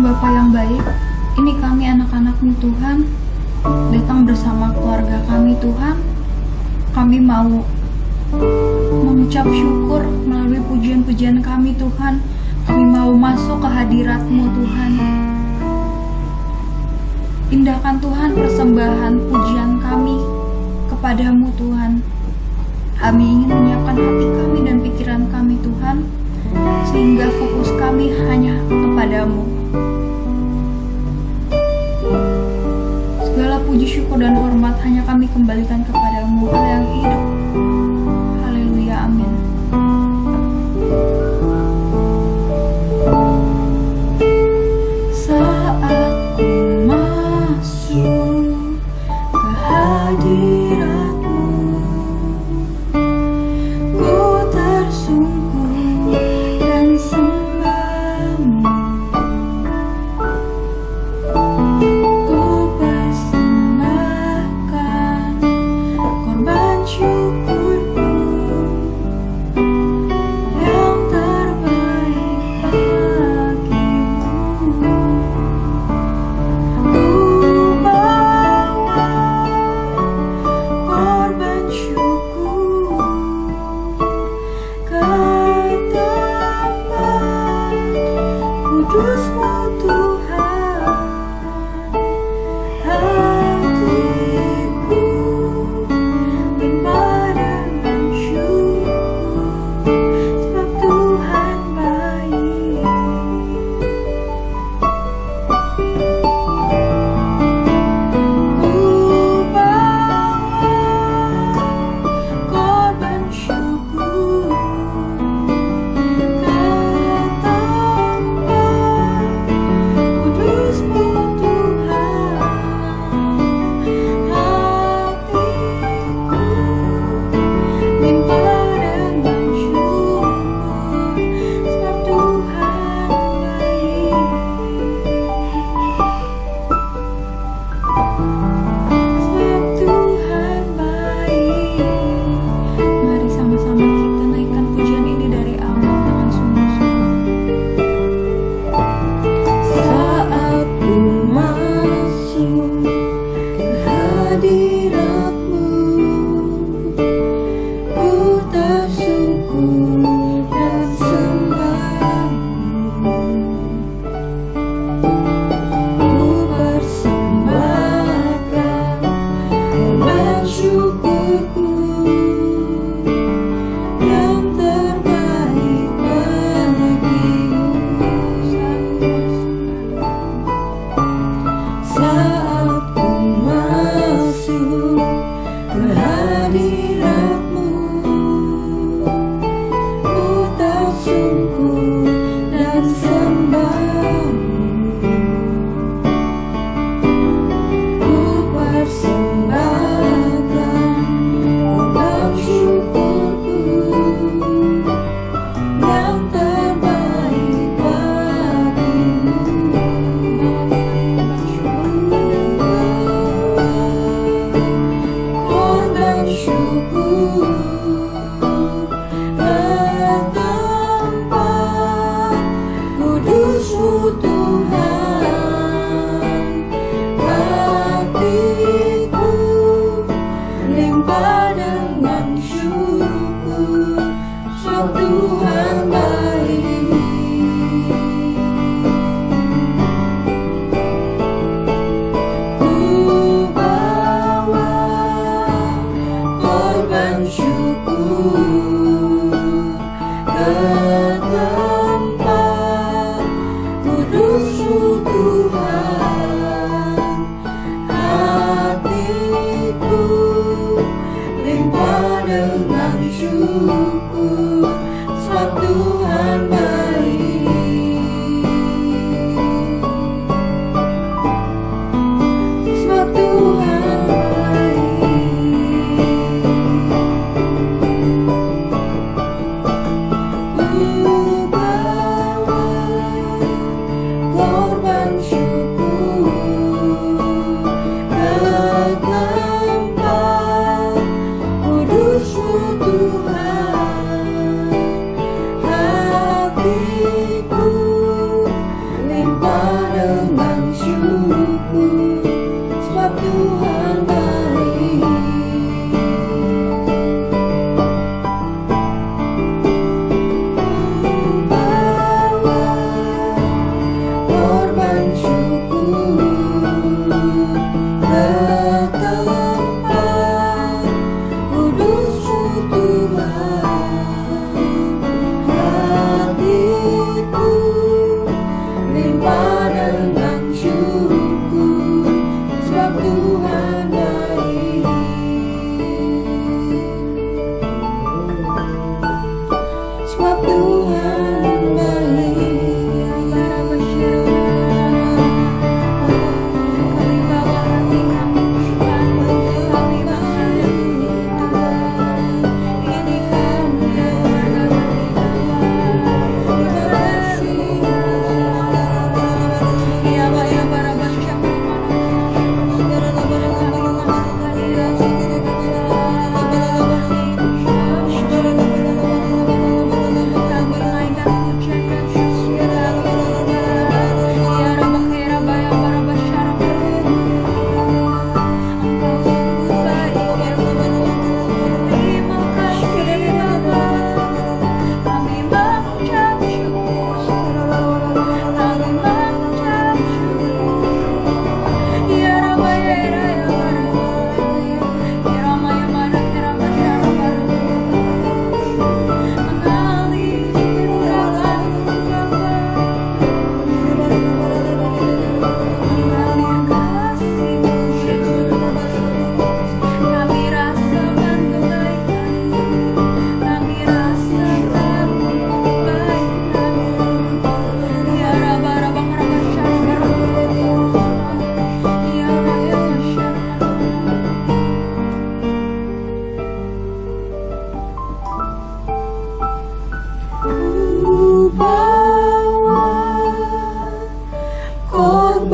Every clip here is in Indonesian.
Bapa yang baik, ini kami anak-anak-Mu Tuhan, datang bersama keluarga kami Tuhan. Kami mau mengucap syukur melalui pujian-pujian kami Tuhan. Kami mau masuk ke hadirat-Mu Tuhan. Indahkan Tuhan persembahan pujian kami kepadamu Tuhan. Kami ingin menyiapkan hati kami dan pikiran kami Tuhan, sehingga fokus kami hanya kepadamu. Segala puji syukur dan hormat hanya kami kembalikan kepadamu, Allah yang hidup. Haleluya, amin. Saat ku masuk ke hadirat-Mu, ku tersungkur dan sembah-Mu. Ku persembahkan korban syukurku yang terbaik bagimu. Ku bawa korban syukur ke tempat kudus-Mu Tuhan. Hatiku limpah dengan syukur, sebab Tuhan baik. Ku bawa korban syukur ke tempat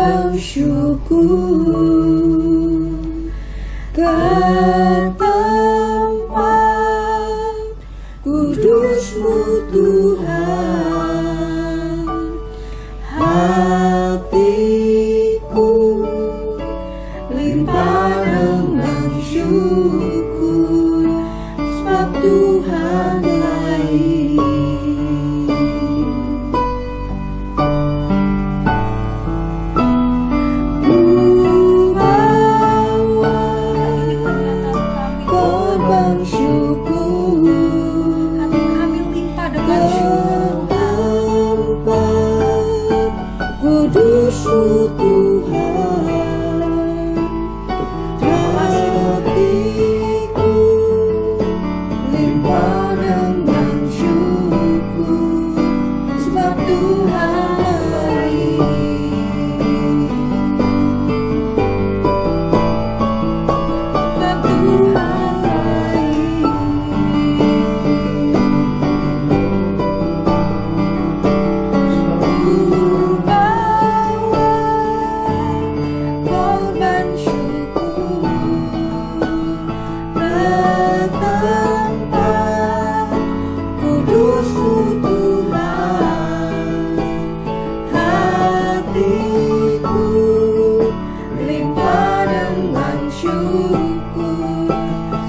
Terbang syukur ke tempat kudus-Mu Tuhan. Hatiku limpah dengan syukur, sebab Tuhan baik. Ku bawa korban syukur, Hati kami limpah dengan ke syukur. tempat kudus-Mu Tuhan. Hatiku limpah dengan syukur, sebab Tuhan baik. Sebab Tuhan baik. Ku bawa korban syukur ke tempat kudus-Mu Tuhan. Hatiku limpah dengan syukur,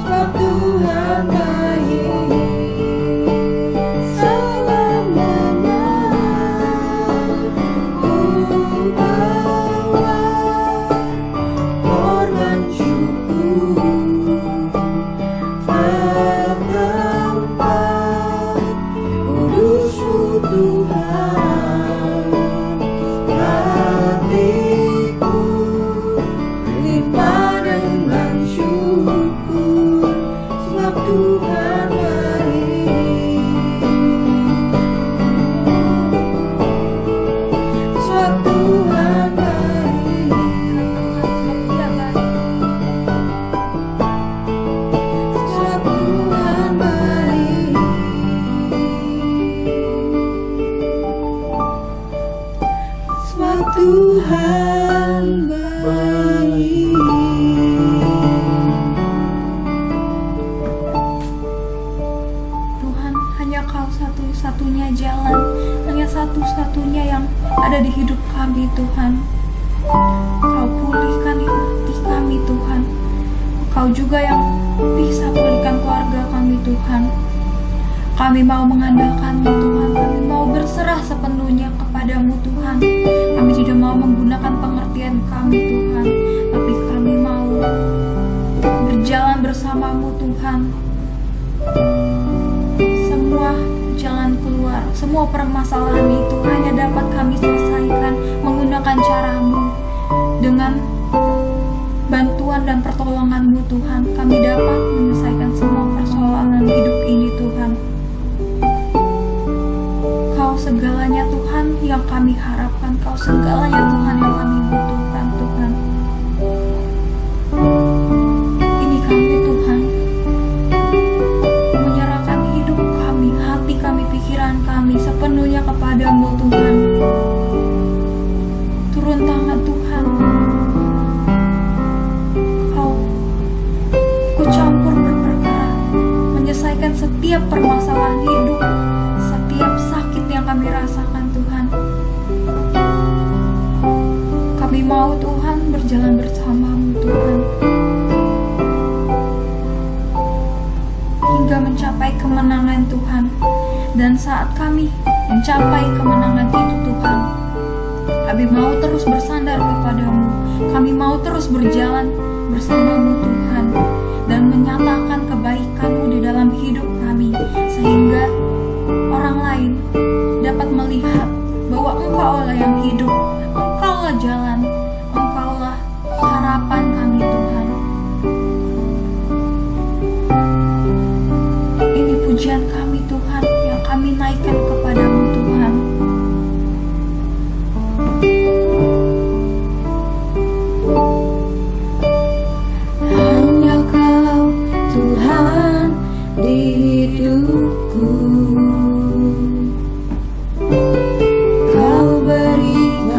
sebab Tuhan baik. Selamanya ku bawa korban syukur ke tempat kudus-Mu Tuhan. Hatiku limpah dengan syukur, sebab Tuhan baik. Sebab Tuhan baik. Sebab Tuhan baik. Sebab Tuhan baik. Tuhan, hanya Kau satu-satunya jalan, hanya satu-satunya yang ada di hidup kami, Tuhan. Kau pulihkan hati kami, Tuhan. Kau juga yang bisa pulihkan keluarga kami, Tuhan. Kami mau mengandalkan-Mu, Tuhan. Kami mau berserah sepenuhnya kepada-Mu, Tuhan. Kami tidak mau menggunakan pengertian kami, Tuhan, tapi kami mau berjalan bersama-Mu, Tuhan. Semua jalan keluar, semua permasalahan itu hanya dapat kami selesaikan menggunakan cara-Mu. Dengan bantuan dan pertolongan-Mu, Tuhan, kami dapat menyelesaikan semua persoalan hidup ini, Tuhan. Kau segalanya, Tuhan, yang kami harapkan. Kau segalanya, Tuhan, yang kami butuhkan, Tuhan. Ini kami, Tuhan, menyerahkan hidup kami, hati kami, pikiran kami sepenuhnya kepada-Mu, Tuhan. Turun tangan, Tuhan. Kau ikut campur berperkara, menyelesaikan setiap permasalahan hidup, setiap sakit yang kami rasakan, Tuhan. Kami mau, Tuhan, berjalan bersama-Mu, Tuhan, hingga mencapai kemenangan, Tuhan. Dan saat kami mencapai kemenangan itu, Tuhan, kami mau terus bersandar kepada-Mu. Kami mau terus berjalan bersama-Mu, Tuhan, dan menyatakan kebaikan-Mu di dalam hidup kami, sehingga orang lain dapat melihat bahwa Engkau-lah yang hidup, Engkau-lah jalan, Engkau-lah harapan kami, Tuhan. Ini pujian kami, Tuhan, yang kami naikkan kepada-Mu, Tuhan. Hanya Kau, Tuhan, di hidupku. Kau berikan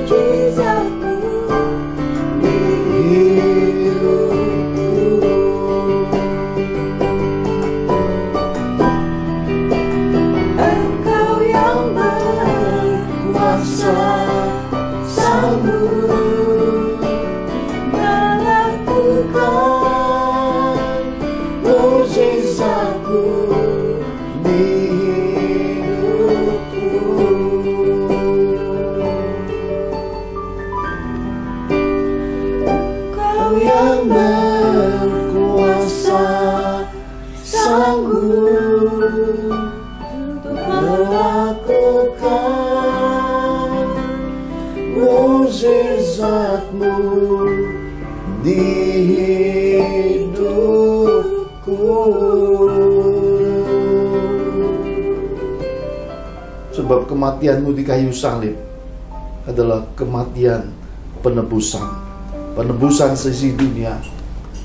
mujizatmu di hidupku. Engkau yang berkuasa, sanggup melakukan mujizatmu di hidupku. Engkau yang berkuasa, sanggup untuk melakukan mujizatmu di hidupku. Sebab kematianmu di kayu salib adalah kematian penebusan. Penebusan sisi dunia,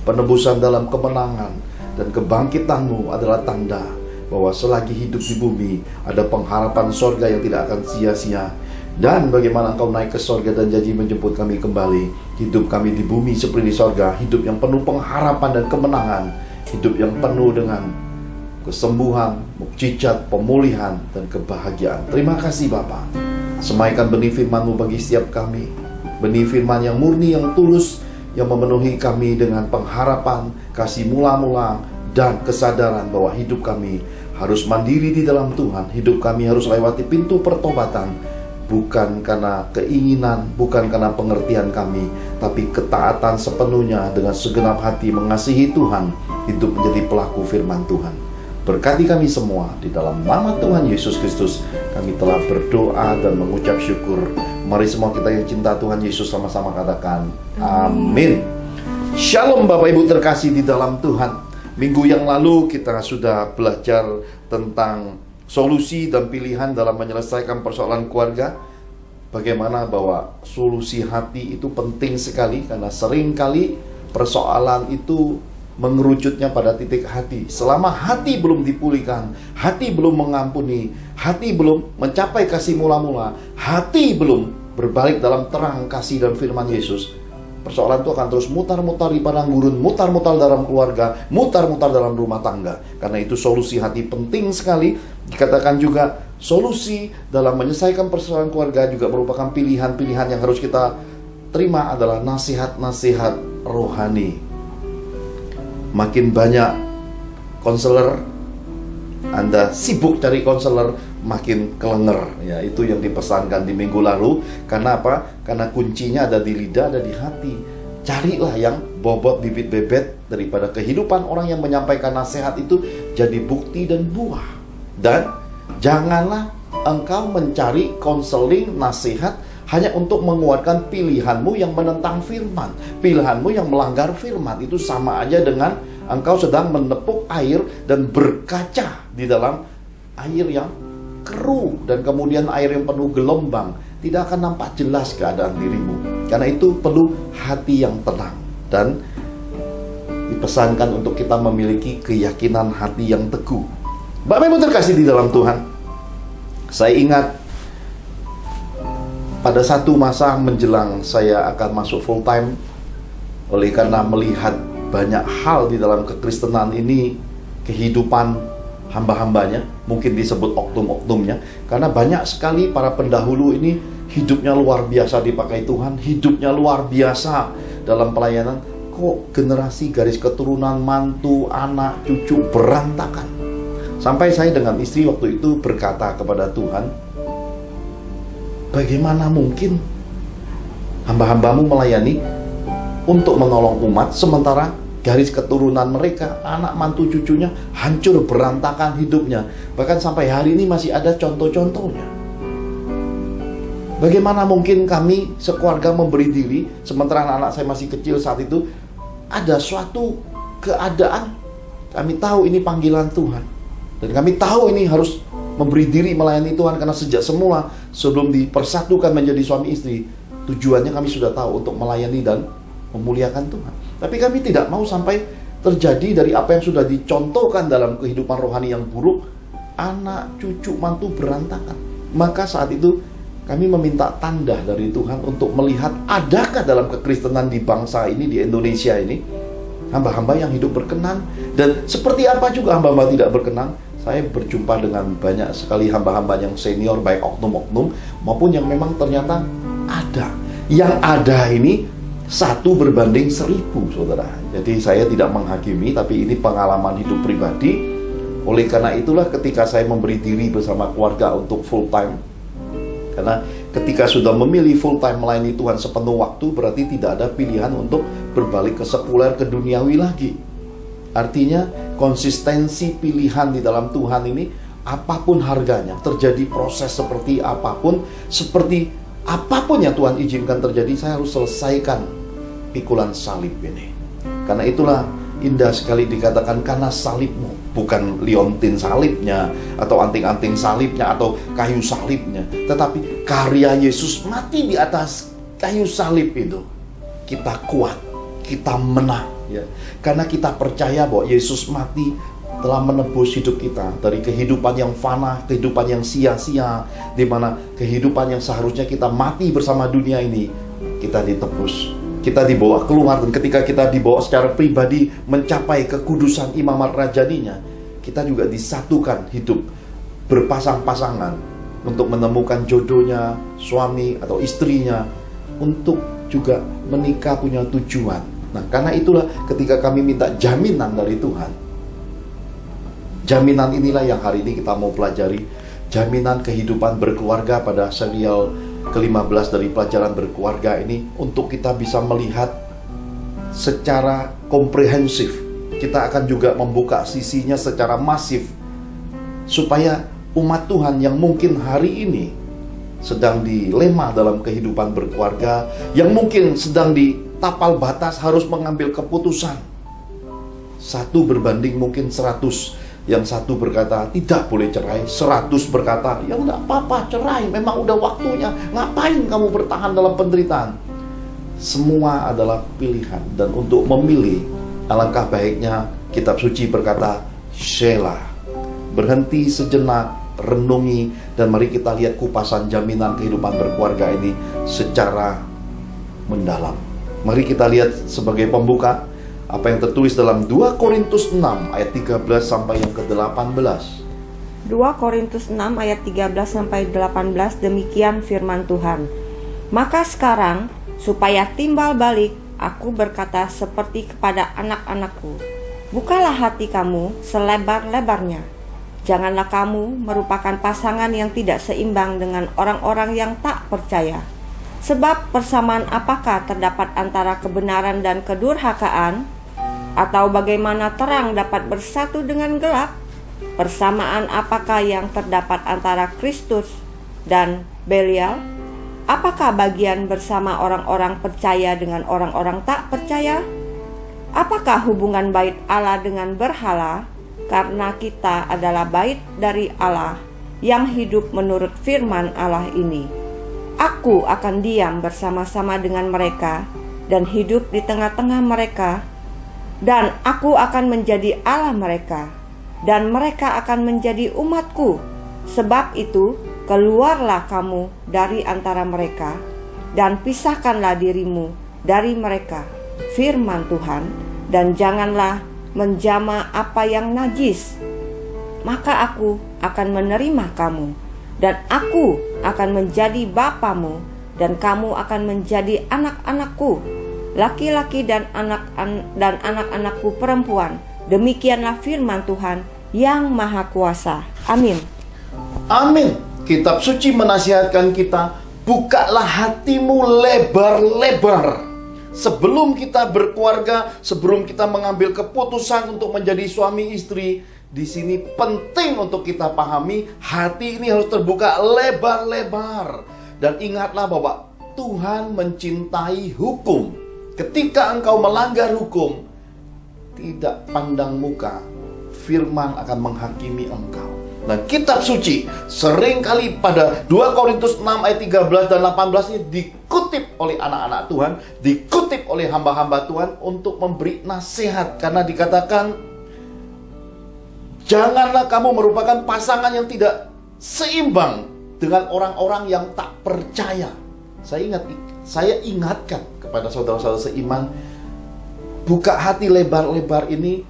penebusan dalam kemenangan, dan kebangkitanmu adalah tanda bahwa selagi hidup di bumi ada pengharapan sorga yang tidak akan sia-sia. Dan bagaimana engkau naik ke sorga dan janji menjemput kami kembali. Hidup kami di bumi seperti di sorga, hidup yang penuh pengharapan dan kemenangan, hidup yang penuh dengan kesembuhan, mukjizat, pemulihan, dan kebahagiaan. Terima kasih Bapa. Semaikan benih firman-Mu bagi setiap kami. Benih firman yang murni, yang tulus, yang memenuhi kami dengan pengharapan, kasih mula-mula, dan kesadaran bahwa hidup kami harus mandiri di dalam Tuhan. Hidup kami harus lewati pintu pertobatan, bukan karena keinginan, bukan karena pengertian kami, tapi ketaatan sepenuhnya dengan segenap hati mengasihi Tuhan, hidup menjadi pelaku firman Tuhan. Berkati kami semua, di dalam nama Tuhan Yesus Kristus kami telah berdoa dan mengucap syukur. Mari semua kita yang cinta Tuhan Yesus sama-sama katakan amin. Shalom Bapak Ibu terkasih di dalam Tuhan. Minggu yang lalu kita sudah belajar tentang solusi dan pilihan dalam menyelesaikan persoalan keluarga. Bagaimana bahwa solusi hati itu penting sekali, karena seringkali persoalan itu mengerucutnya pada titik hati. Selama hati belum dipulihkan, hati belum mengampuni, hati belum mencapai kasih mula-mula, hati belum berbalik dalam terang kasih dan firman Yesus, persoalan itu akan terus mutar-mutar di padang gurun, mutar-mutar dalam keluarga, mutar-mutar dalam rumah tangga. Karena itu solusi hati penting sekali. Dikatakan juga solusi dalam menyelesaikan persoalan keluarga juga merupakan pilihan-pilihan yang harus kita terima, adalah nasihat-nasihat rohani. Makin banyak konselor, Anda sibuk cari konselor, makin kelenger. Ya, itu yang dipesankan di minggu lalu. Karena apa? Karena kuncinya ada di lidah, ada di hati. Carilah yang bobot bibit bebet daripada kehidupan orang yang menyampaikan nasihat itu jadi bukti dan buah. Dan janganlah engkau mencari konseling nasihat hanya untuk menguatkan pilihanmu yang menentang firman, pilihanmu yang melanggar firman. Itu sama aja dengan engkau sedang menepuk air dan berkaca di dalam air yang keruh, dan kemudian air yang penuh gelombang. Tidak akan nampak jelas keadaan dirimu. Karena itu perlu hati yang tenang. Dan dipesankan untuk kita memiliki keyakinan hati yang teguh. Bapak Ibu terkasih di dalam Tuhan, saya ingat pada satu masa menjelang saya akan masuk full time, oleh karena melihat banyak hal di dalam kekristenan ini, kehidupan hamba-hambanya, mungkin disebut oknum-oknumnya, karena banyak sekali para pendahulu ini hidupnya luar biasa dipakai Tuhan, hidupnya luar biasa dalam pelayanan. Kok generasi garis keturunan, mantu, anak, cucu berantakan? Sampai saya dengan istri waktu itu berkata kepada Tuhan, bagaimana mungkin hamba-hambamu melayani untuk menolong umat, sementara garis keturunan mereka, anak mantu cucunya hancur berantakan hidupnya. Bahkan sampai hari ini masih ada contoh-contohnya. Bagaimana mungkin kami sekeluarga memberi diri, sementara anak-anak saya masih kecil saat itu. Ada suatu keadaan, kami tahu ini panggilan Tuhan, dan kami tahu ini harus memberi diri melayani Tuhan. Karena sejak semula, sebelum dipersatukan menjadi suami istri, tujuannya kami sudah tahu untuk melayani dan memuliakan Tuhan. Tapi kami tidak mau sampai terjadi dari apa yang sudah dicontohkan dalam kehidupan rohani yang buruk, anak, cucu, mantu berantakan. Maka saat itu kami meminta tanda dari Tuhan untuk melihat adakah dalam kekristenan di bangsa ini, di Indonesia ini, hamba-hamba yang hidup berkenan. Dan seperti apa juga hamba-hamba tidak berkenan. Saya berjumpa dengan banyak sekali hamba-hamba yang senior, baik oknum-oknum maupun yang memang ternyata ada. Yang ada ini 1 berbanding 1000, saudara. Jadi saya tidak menghakimi, tapi ini pengalaman hidup pribadi. Oleh karena itulah ketika saya memberi diri bersama keluarga untuk full time, karena ketika sudah memilih full time melayani Tuhan sepenuh waktu, berarti tidak ada pilihan untuk berbalik ke sekuler, ke duniawi lagi. Artinya konsistensi pilihan di dalam Tuhan ini, apapun harganya, terjadi proses seperti apapun, seperti apapun yang Tuhan izinkan terjadi, saya harus selesaikan pikulan salib ini. Karena itulah indah sekali dikatakan, karena salibmu. Bukan liontin salibnya, atau anting-anting salibnya, atau kayu salibnya, tetapi karya Yesus mati di atas kayu salib itu. Kita kuat, kita menang, ya. Karena kita percaya bahwa Yesus mati telah menebus hidup kita dari kehidupan yang fana, kehidupan yang sia-sia, di mana kehidupan yang seharusnya kita mati bersama dunia ini, kita ditebus. Kita dibawa keluar, dan ketika kita dibawa secara pribadi mencapai kekudusan imamat rajaninya, kita juga disatukan hidup berpasang-pasangan untuk menemukan jodohnya, suami atau istrinya, untuk juga menikah punya tujuan. Nah, karena itulah ketika kami minta jaminan dari Tuhan, jaminan inilah yang hari ini kita mau pelajari, jaminan kehidupan berkeluarga pada serial ke-15 dari pelajaran berkeluarga ini, untuk kita bisa melihat secara komprehensif. Kita akan juga membuka sisinya secara masif, supaya umat Tuhan yang mungkin hari ini sedang dilema dalam kehidupan berkeluarga, yang mungkin sedang di tapal batas harus mengambil keputusan, 1 berbanding mungkin 100. Yang 1 berkata tidak boleh cerai, 100 berkata ya enggak apa-apa cerai, memang udah waktunya, ngapain kamu bertahan dalam penderitaan. Semua adalah pilihan, dan untuk memilih, alangkah baiknya kitab suci berkata Shelah, berhenti sejenak, renungi, dan mari kita lihat kupasan jaminan kehidupan berkeluarga ini secara mendalam. Mari kita lihat sebagai pembuka apa yang tertulis dalam 2 Korintus 6 ayat 13 sampai yang ke-18. 2 Korintus 6 ayat 13 sampai 18, demikian firman Tuhan. Maka sekarang, supaya timbal balik, aku berkata seperti kepada anak-anakku, bukalah hati kamu selebar-lebarnya. Janganlah kamu merupakan pasangan yang tidak seimbang dengan orang-orang yang tak percaya. Sebab persamaan apakah terdapat antara kebenaran dan kedurhakaan? Atau bagaimana terang dapat bersatu dengan gelap? Persamaan apakah yang terdapat antara Kristus dan Belial? Apakah bagian bersama orang-orang percaya dengan orang-orang tak percaya? Apakah hubungan bait Allah dengan berhala? Karena kita adalah bait dari Allah yang hidup menurut firman Allah ini. Aku akan diam bersama-sama dengan mereka dan hidup di tengah-tengah mereka, dan aku akan menjadi Allah mereka, dan mereka akan menjadi umatku. Sebab itu, keluarlah kamu dari antara mereka, dan pisahkanlah dirimu dari mereka, firman Tuhan, dan janganlah menjama apa yang najis. Maka aku akan menerima kamu, dan aku akan menjadi bapamu, dan kamu akan menjadi anak-anakku, laki-laki dan anak-anakku perempuan. Demikianlah firman Tuhan yang Maha Kuasa. Amin. Amin. Kitab suci menasihatkan kita, bukalah hatimu lebar-lebar. Sebelum kita berkeluarga, sebelum kita mengambil keputusan untuk menjadi suami istri, di sini penting untuk kita pahami, hati ini harus terbuka lebar-lebar. Dan ingatlah bahwa Tuhan mencintai hukum. Ketika engkau melanggar hukum, tidak pandang muka, firman akan menghakimi engkau. Nah, kitab suci seringkali pada 2 Korintus 6 ayat 13 dan 18 ini dikutip oleh anak-anak Tuhan, dikutip oleh hamba-hamba Tuhan untuk memberi nasihat. Karena dikatakan, janganlah kamu merupakan pasangan yang tidak seimbang dengan orang-orang yang tak percaya. Saya ingatkan kepada saudara-saudara seiman, buka hati lebar-lebar ini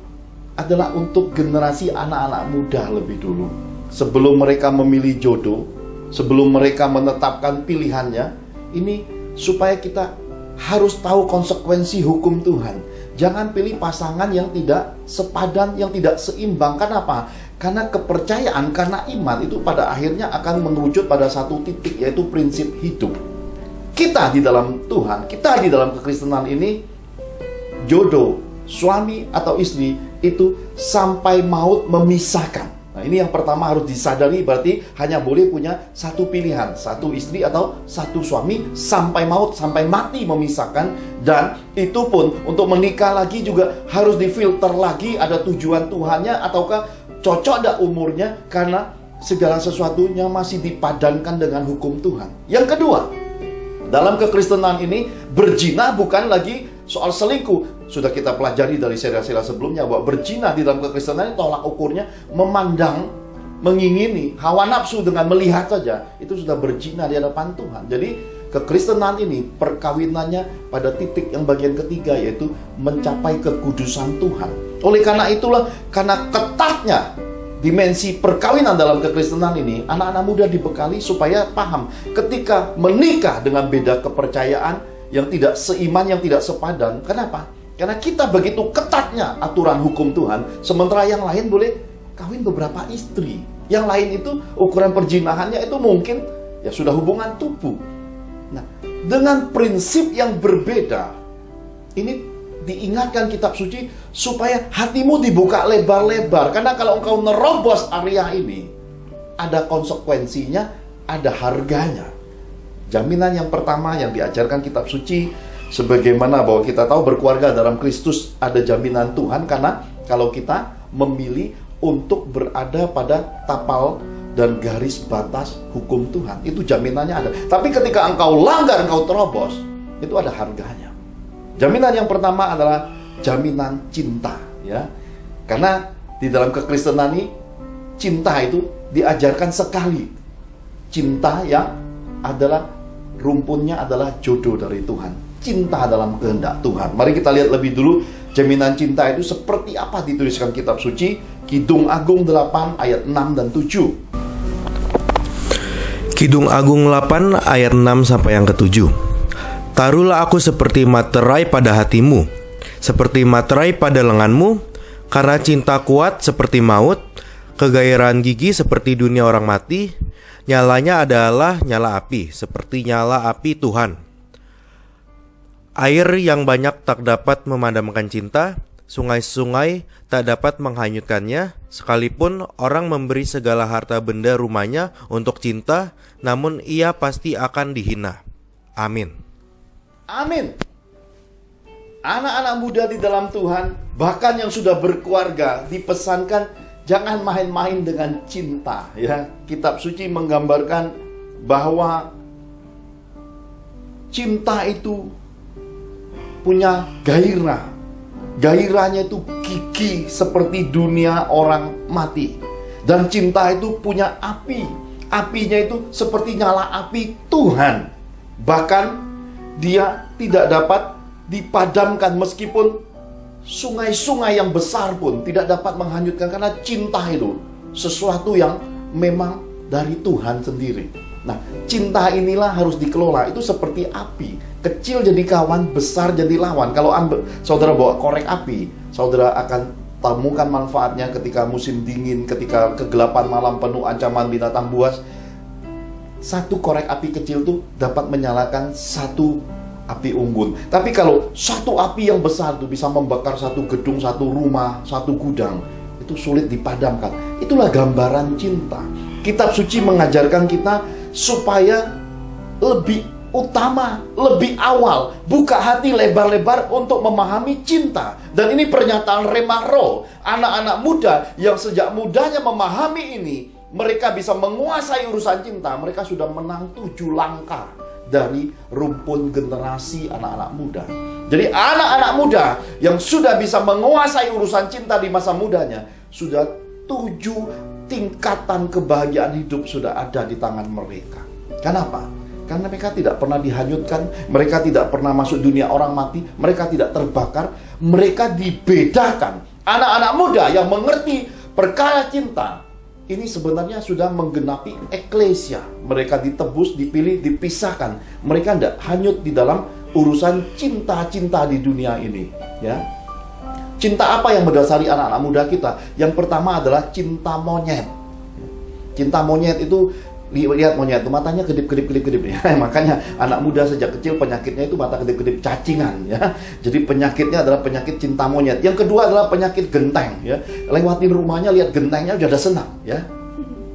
adalah untuk generasi anak-anak muda lebih dulu. Sebelum mereka memilih jodoh, sebelum mereka menetapkan pilihannya, ini supaya kita harus tahu konsekuensi hukum Tuhan. Jangan pilih pasangan yang tidak sepadan, yang tidak seimbang. Kenapa? Karena kepercayaan, karena iman itu pada akhirnya akan mengerucut pada satu titik, yaitu prinsip hidup. Kita di dalam Tuhan, kita di dalam kekristenan ini, jodoh, suami atau istri itu sampai maut memisahkan. Nah, ini yang pertama harus disadari, berarti hanya boleh punya satu pilihan, satu istri atau satu suami, sampai maut, sampai mati memisahkan. Dan itu pun untuk menikah lagi juga harus difilter lagi, ada tujuan Tuhannya ataukah cocok ada umurnya, karena segala sesuatunya masih dipadankan dengan hukum Tuhan. Yang kedua, dalam kekristenan ini berzina bukan lagi soal selingkuh. Sudah kita pelajari dari serial-serial sebelumnya bahwa berzina di dalam kekristenan tolak ukurnya memandang, mengingini, hawa nafsu dengan melihat saja itu sudah berzina di hadapan Tuhan. Jadi kekristenan ini perkawinannya pada titik yang bagian ketiga, yaitu mencapai kekudusan Tuhan. Oleh karena itulah, karena ketatnya dimensi perkawinan dalam kekristenan ini, anak-anak muda dibekali supaya paham ketika menikah dengan beda kepercayaan yang tidak seiman, yang tidak sepadan. Kenapa? Karena kita begitu ketatnya aturan hukum Tuhan, sementara yang lain boleh kawin beberapa istri. Yang lain itu ukuran perjinahannya itu mungkin ya sudah hubungan tubuh. Nah, dengan prinsip yang berbeda, ini diingatkan kitab suci supaya hatimu dibuka lebar-lebar. Karena kalau engkau nerobos area ini, ada konsekuensinya, ada harganya. Jaminan yang pertama yang diajarkan kitab suci, sebagaimana bahwa kita tahu berkeluarga dalam Kristus ada jaminan Tuhan, karena kalau kita memilih untuk berada pada tapal dan garis batas hukum Tuhan, itu jaminannya ada. Tapi ketika engkau langgar, engkau terobos, itu ada harganya. Jaminan yang pertama adalah jaminan cinta, ya. Karena di dalam kekristenan ini cinta itu diajarkan sekali. Cinta yang adalah rumpunnya adalah jodoh dari Tuhan. Cinta dalam kehendak Tuhan. Mari kita lihat lebih dulu jaminan cinta itu seperti apa dituliskan kitab suci. Kidung Agung 8 ayat 6 dan 7. Kidung Agung 8 ayat 6 sampai yang ke-7. Taruhlah aku seperti materai pada hatimu, seperti materai pada lenganmu, karena cinta kuat seperti maut, kegairahan gigi seperti dunia orang mati, nyalanya adalah nyala api, seperti nyala api Tuhan. Air yang banyak tak dapat memadamkan cinta, sungai-sungai tak dapat menghanyutkannya, sekalipun orang memberi segala harta benda rumahnya untuk cinta, namun ia pasti akan dihina. Amin. Amin. Anak-anak muda di dalam Tuhan, bahkan yang sudah berkeluarga, dipesankan jangan main-main dengan cinta, ya. Kitab suci menggambarkan bahwa cinta itu punya gairah. Gairahnya itu gigih seperti dunia orang mati. Dan cinta itu punya api. Apinya itu seperti nyala api Tuhan. Bahkan dia tidak dapat dipadamkan, meskipun sungai-sungai yang besar pun tidak dapat menghanyutkan, karena cinta itu sesuatu yang memang dari Tuhan sendiri. Nah, cinta inilah harus dikelola. Itu seperti api, kecil jadi kawan, besar jadi lawan. Kalau saudara bawa korek api, saudara akan temukan manfaatnya ketika musim dingin, ketika kegelapan malam penuh ancaman binatang buas. Satu korek api kecil tuh dapat menyalakan satu api unggun. Tapi kalau satu api yang besar tuh bisa membakar satu gedung, satu rumah, satu gudang, itu sulit dipadamkan. Itulah gambaran cinta. Kitab suci mengajarkan kita supaya lebih utama, lebih awal, buka hati lebar-lebar untuk memahami cinta. Dan ini pernyataan remah roh. Anak-anak muda yang sejak mudanya memahami ini, mereka bisa menguasai urusan cinta. Mereka sudah menang 7 langkah dari rumpun generasi anak-anak muda. Jadi anak-anak muda yang sudah bisa menguasai urusan cinta di masa mudanya, sudah 7 tingkatan kebahagiaan hidup sudah ada di tangan mereka. Kenapa? Karena mereka tidak pernah dihanyutkan, mereka tidak pernah masuk dunia orang mati, mereka tidak terbakar, mereka dibedakan. Anak-anak muda yang mengerti perkara cinta, ini sebenarnya sudah menggenapi eklesia. Mereka ditebus, dipilih, dipisahkan. Mereka tidak hanyut di dalam urusan cinta-cinta di dunia ini. Ya, cinta apa yang mendasari anak-anak muda kita? Yang pertama adalah cinta monyet. Cinta monyet itu, lihat monyet itu matanya kedip-kedip ya. Makanya anak muda sejak kecil penyakitnya itu mata kedip-kedip cacingan ya. Jadi penyakitnya adalah penyakit cinta monyet. Yang kedua adalah penyakit genteng ya. Lewatin rumahnya lihat gentengnya udah senang ya.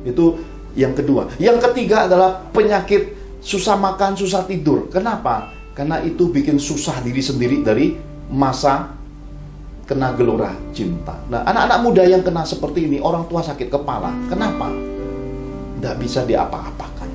Itu yang kedua. Yang ketiga adalah penyakit susah makan, susah tidur. Kenapa? Karena itu bikin susah diri sendiri dari masa kena gelora cinta. Nah, anak-anak muda yang kena seperti ini, orang tua sakit kepala. Kenapa? Tidak bisa diapa-apakan.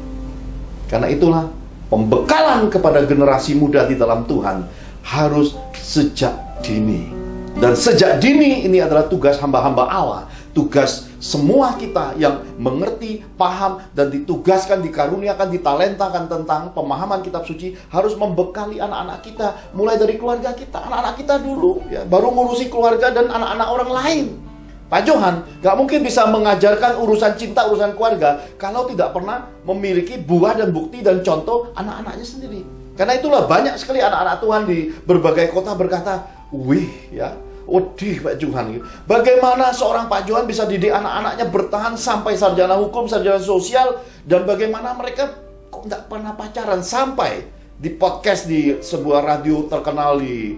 Karena itulah pembekalan kepada generasi muda di dalam Tuhan harus sejak dini. Dan sejak dini ini adalah tugas hamba-hamba Allah. Tugas semua kita yang mengerti, paham, dan ditugaskan, dikaruniakan, ditalentakan tentang pemahaman kitab suci, harus membekali anak-anak kita, mulai dari keluarga kita, anak-anak kita dulu, ya, baru ngurusi keluarga dan anak-anak orang lain. Pak Johan gak mungkin bisa mengajarkan urusan cinta, urusan keluarga kalau tidak pernah memiliki buah dan bukti dan contoh anak-anaknya sendiri. Karena itulah banyak sekali anak-anak Tuhan di berbagai kota berkata, wih ya, wedih Pak Johan, bagaimana seorang Pak Johan bisa didik anak-anaknya bertahan sampai sarjana hukum, sarjana sosial, dan bagaimana mereka kok gak pernah pacaran. Sampai di podcast di sebuah radio terkenal di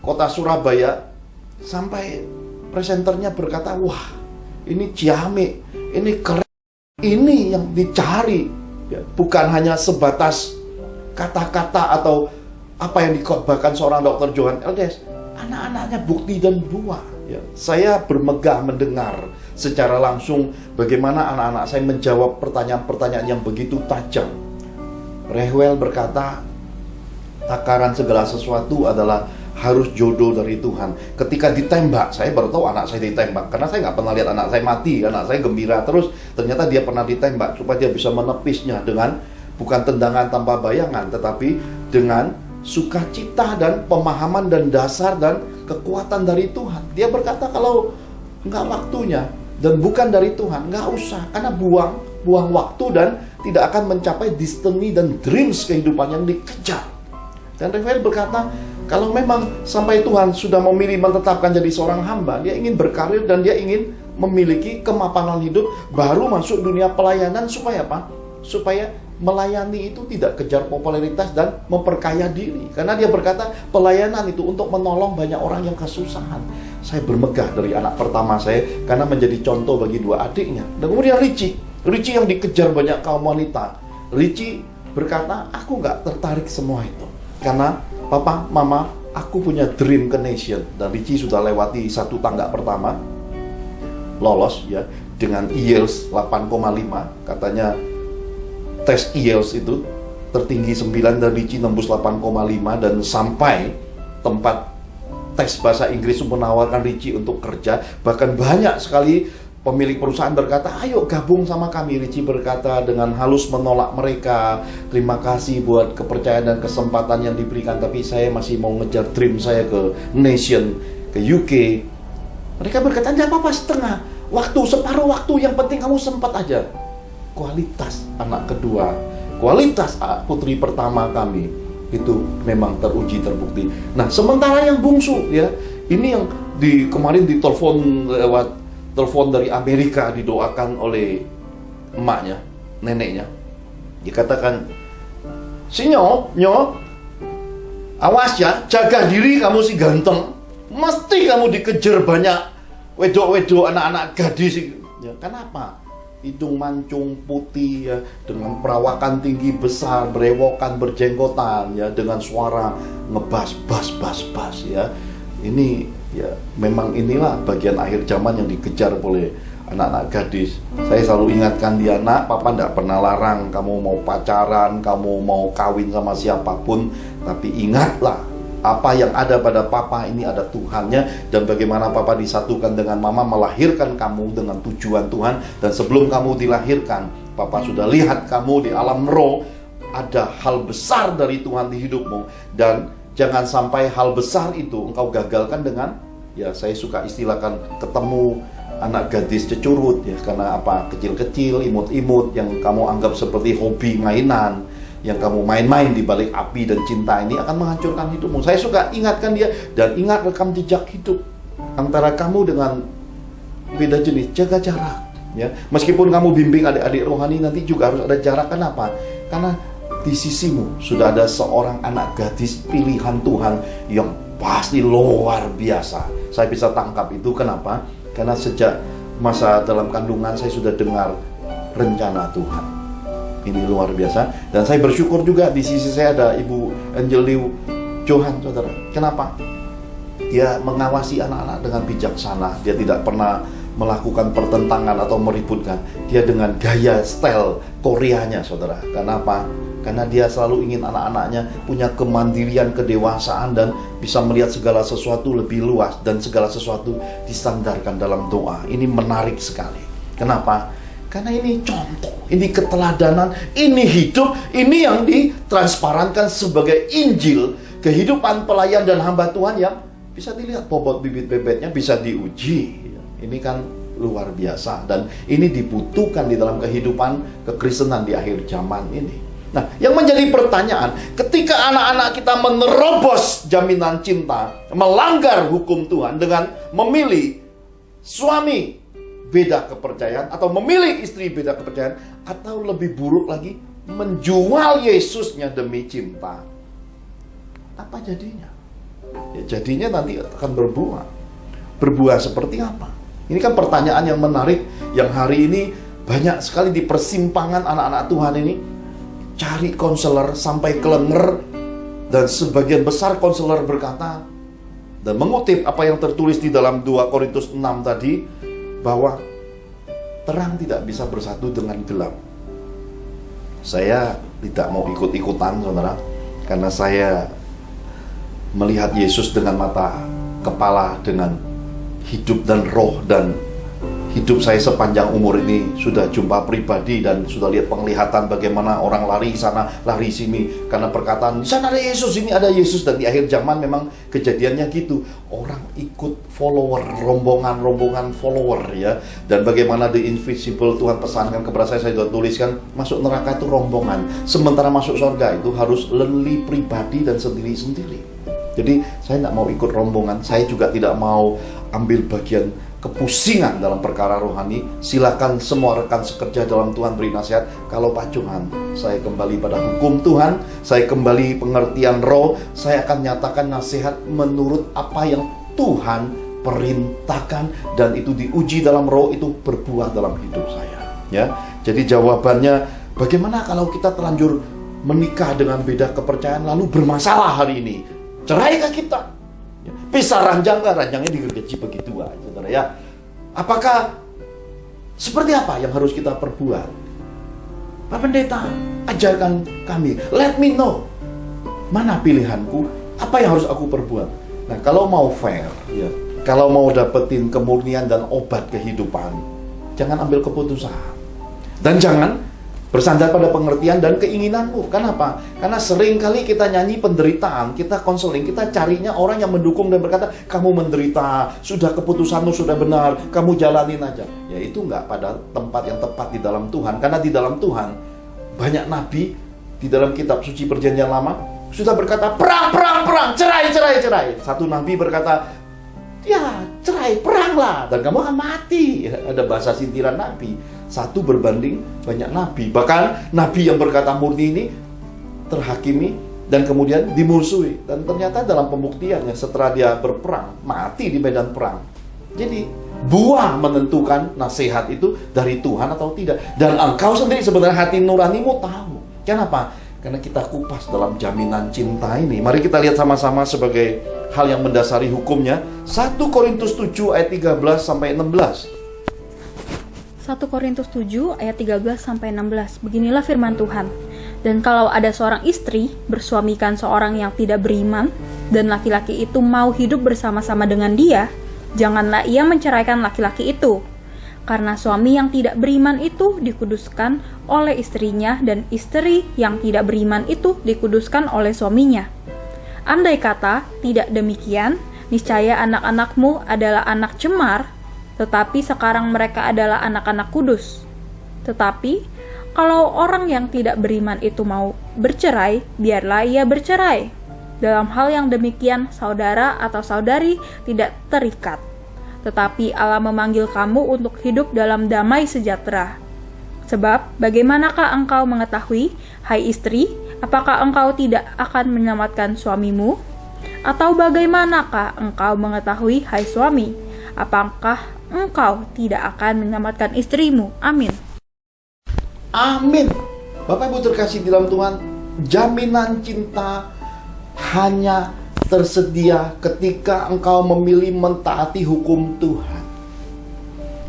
kota Surabaya, sampai presenternya berkata, wah ini ciamik, ini keren, ini yang dicari ya, bukan hanya sebatas kata-kata atau apa yang dikhotbahkan seorang Dr. Johan LDS, anak-anaknya bukti dan buah ya. Saya bermegah mendengar secara langsung bagaimana anak-anak saya menjawab pertanyaan-pertanyaan yang begitu tajam. Rehwel berkata, takaran segala sesuatu adalah harus jodoh dari Tuhan. Ketika ditembak, saya baru tahu anak saya ditembak, karena saya nggak pernah lihat anak saya mati. Anak saya gembira terus, ternyata dia pernah ditembak supaya dia bisa menepisnya dengan bukan tendangan tanpa bayangan, tetapi dengan sukacita dan pemahaman dan dasar dan kekuatan dari Tuhan. Dia berkata kalau nggak waktunya dan bukan dari Tuhan, nggak usah, karena buang waktu dan tidak akan mencapai destiny dan dreams kehidupan yang dikejar. Dan Rafael berkata, kalau memang sampai Tuhan sudah memilih menetapkan jadi seorang hamba, dia ingin berkarir dan dia ingin memiliki kemapanan hidup, baru masuk dunia pelayanan. Supaya apa? Supaya melayani itu tidak kejar popularitas dan memperkaya diri. Karena dia berkata, pelayanan itu untuk menolong banyak orang yang kesusahan. Saya bermegah dari anak pertama saya, karena menjadi contoh bagi dua adiknya. Dan kemudian Richie yang dikejar banyak kaum wanita. Richie berkata, aku nggak tertarik semua itu. Karena Papa, Mama, aku punya dream ke nation. Dan Richie sudah lewati satu tangga pertama, lolos ya, dengan IELTS 8,5. Katanya tes IELTS itu tertinggi 9 dan Richie nembus 8,5. Dan sampai tempat tes bahasa Inggris menawarkan Richie untuk kerja. Bahkan banyak sekali pemilik perusahaan berkata, ayo gabung sama kami. Richie berkata dengan halus menolak mereka, terima kasih buat kepercayaan dan kesempatan yang diberikan, tapi saya masih mau ngejar dream saya ke nation, ke UK. Mereka berkata, tidak apa-apa, setengah waktu, separuh waktu, yang penting kamu sempat aja. Kualitas anak kedua, kualitas putri pertama kami itu memang teruji, terbukti. Nah, sementara yang bungsu ya, ini yang kemarin ditelepon lewat telepon dari Amerika, didoakan oleh emaknya, neneknya. Dikatakan, si nyok, awas ya, jaga diri kamu si ganteng. Mesti kamu dikejar banyak wedok-wedok, anak-anak gadis. Ya, kenapa? Hidung mancung putih ya, dengan perawakan tinggi besar, berewokan, berjenggotan ya, dengan suara ngebas bas ya. Ini ya, memang inilah bagian akhir zaman yang dikejar oleh anak-anak gadis. Saya selalu ingatkan dia, nak, papa tidak pernah larang kamu mau pacaran, kamu mau kawin sama siapapun, tapi ingatlah Apa yang ada pada papa ini ada Tuhannya, dan bagaimana papa disatukan dengan mama melahirkan kamu dengan tujuan Tuhan. Dan sebelum kamu dilahirkan, papa sudah lihat kamu di alam roh, ada hal besar dari Tuhan di hidupmu. Dan jangan sampai hal besar itu engkau gagalkan dengan, ya saya suka istilahkan, ketemu anak gadis cecurut ya, karena apa, kecil-kecil, imut-imut yang kamu anggap seperti hobi mainan, yang kamu main-main di balik api dan cinta ini akan menghancurkan hidupmu. Saya suka ingatkan dia, dan ingat rekam jejak hidup antara kamu dengan beda jenis, jaga jarak ya. Meskipun kamu bimbing adik-adik rohani, nanti juga harus ada jarak. Kenapa? Karena di sisimu sudah ada seorang anak gadis pilihan Tuhan yang pasti luar biasa. Saya bisa tangkap itu. Kenapa? Karena sejak masa dalam kandungan saya sudah dengar rencana Tuhan. Ini luar biasa. Dan saya bersyukur juga di sisi saya ada Ibu Angeliu Johan, saudara. Kenapa? Dia mengawasi anak-anak dengan bijaksana. Dia tidak pernah melakukan pertentangan atau meributkan. Dia dengan gaya style Koreanya, saudara. Kenapa? Karena dia selalu ingin anak-anaknya punya kemandirian, kedewasaan, dan bisa melihat segala sesuatu lebih luas, dan segala sesuatu disandarkan dalam doa. Ini menarik sekali. Kenapa? Karena ini contoh, ini keteladanan, ini hidup, ini yang ditransparankan sebagai Injil, kehidupan pelayan dan hamba Tuhan yang bisa dilihat bobot bibit-bebetnya, bisa diuji. Ini kan luar biasa, dan ini dibutuhkan di dalam kehidupan kekristenan di akhir zaman ini. Nah, yang menjadi pertanyaan, ketika anak-anak kita menerobos jaminan cinta, melanggar hukum Tuhan dengan memilih suami beda kepercayaan, atau memilih istri beda kepercayaan, atau lebih buruk lagi, menjual Yesusnya demi cinta, apa jadinya? Ya, jadinya nanti akan berbuah. Berbuah seperti apa? Ini kan pertanyaan yang menarik, yang hari ini banyak sekali di persimpangan anak-anak Tuhan ini cari konselor sampai kelenger, dan sebagian besar konselor berkata dan mengutip apa yang tertulis di dalam 2 Korintus 6 tadi, bahwa terang tidak bisa bersatu dengan gelap. Saya tidak mau ikut-ikutan, saudara, karena saya melihat Yesus dengan mata kepala, dengan hidup dan roh, dan hidup saya sepanjang umur ini sudah jumpa pribadi dan sudah lihat penglihatan bagaimana orang lari sana, lari sini karena perkataan di sana ada Yesus, ini ada Yesus. Dan di akhir zaman memang kejadiannya gitu. Orang ikut follower, rombongan follower ya. Dan bagaimana the invisible Tuhan pesankan kepada saya sudah tuliskan, masuk neraka itu rombongan, sementara masuk surga itu harus lonely pribadi dan sendiri-sendiri. Jadi saya tidak mau ikut rombongan, saya juga tidak mau ambil bagian kepusingan dalam perkara rohani. Silakan semua rekan sekerja dalam Tuhan beri nasihat. Kalau Pak Johan, saya kembali pada hukum Tuhan, saya kembali pengertian roh, saya akan nyatakan nasihat menurut apa yang Tuhan perintahkan, dan itu diuji dalam roh, itu berbuah dalam hidup saya. Ya, jadi jawabannya, bagaimana kalau kita terlanjur menikah dengan beda kepercayaan lalu bermasalah hari ini? Ceraikah kita? Pisah ranjang kan, ranjangnya digergaji begitu aja, saudara ya. Apakah seperti apa yang harus kita perbuat? Pak Pendeta, ajarkan kami, let me know, mana pilihanku, apa yang harus aku perbuat. Nah, kalau mau fair, ya, kalau mau dapetin kemurnian dan obat kehidupan, jangan ambil keputusan, dan jangan bersandar pada pengertian dan keinginanmu. Kenapa? Karena sering kali kita nyanyi penderitaan, kita konseling, kita carinya orang yang mendukung dan berkata, kamu menderita, sudah keputusanmu sudah benar, kamu jalanin aja. Ya itu nggak pada tempat yang tepat di dalam Tuhan. Karena di dalam Tuhan, banyak nabi di dalam kitab suci perjanjian lama sudah berkata, perang, cerai. Satu nabi berkata, ya cerai, peranglah, dan kamu akan mati. Ada bahasa sintiran nabi. Satu berbanding banyak nabi. Bahkan nabi yang berkata murni ini terhakimi dan kemudian dimusuhi. Dan ternyata dalam pembuktiannya setelah dia berperang, mati di medan perang. Jadi buah menentukan nasihat itu dari Tuhan atau tidak. Dan engkau sendiri sebenarnya hati nuranimu tahu. Kenapa? Karena kita kupas dalam jaminan cinta ini. Mari kita lihat sama-sama sebagai hal yang mendasari hukumnya. 1 Korintus 7 ayat 13 sampai 16. 1 Korintus 7 ayat 13 sampai 16. Beginilah firman Tuhan. Dan kalau ada seorang istri bersuamikan seorang yang tidak beriman, dan laki-laki itu mau hidup bersama-sama dengan dia, janganlah ia menceraikan laki-laki itu. Karena suami yang tidak beriman itu dikuduskan oleh istrinya, dan istri yang tidak beriman itu dikuduskan oleh suaminya. Andai kata tidak demikian, niscaya anak-anakmu adalah anak cemar, tetapi sekarang mereka adalah anak-anak kudus. Tetapi kalau orang yang tidak beriman itu mau bercerai, biarlah ia bercerai. Dalam hal yang demikian, saudara atau saudari tidak terikat. Tetapi Allah memanggil kamu untuk hidup dalam damai sejahtera. Sebab, bagaimanakah engkau mengetahui, hai istri, apakah engkau tidak akan menyelamatkan suamimu? Atau bagaimanakah engkau mengetahui, hai suami, apakah engkau tidak akan menyelamatkan istrimu? Amin. Amin. Bapak Ibu terkasih di dalam Tuhan, jaminan cinta hanya tersedia ketika engkau memilih mentaati hukum Tuhan.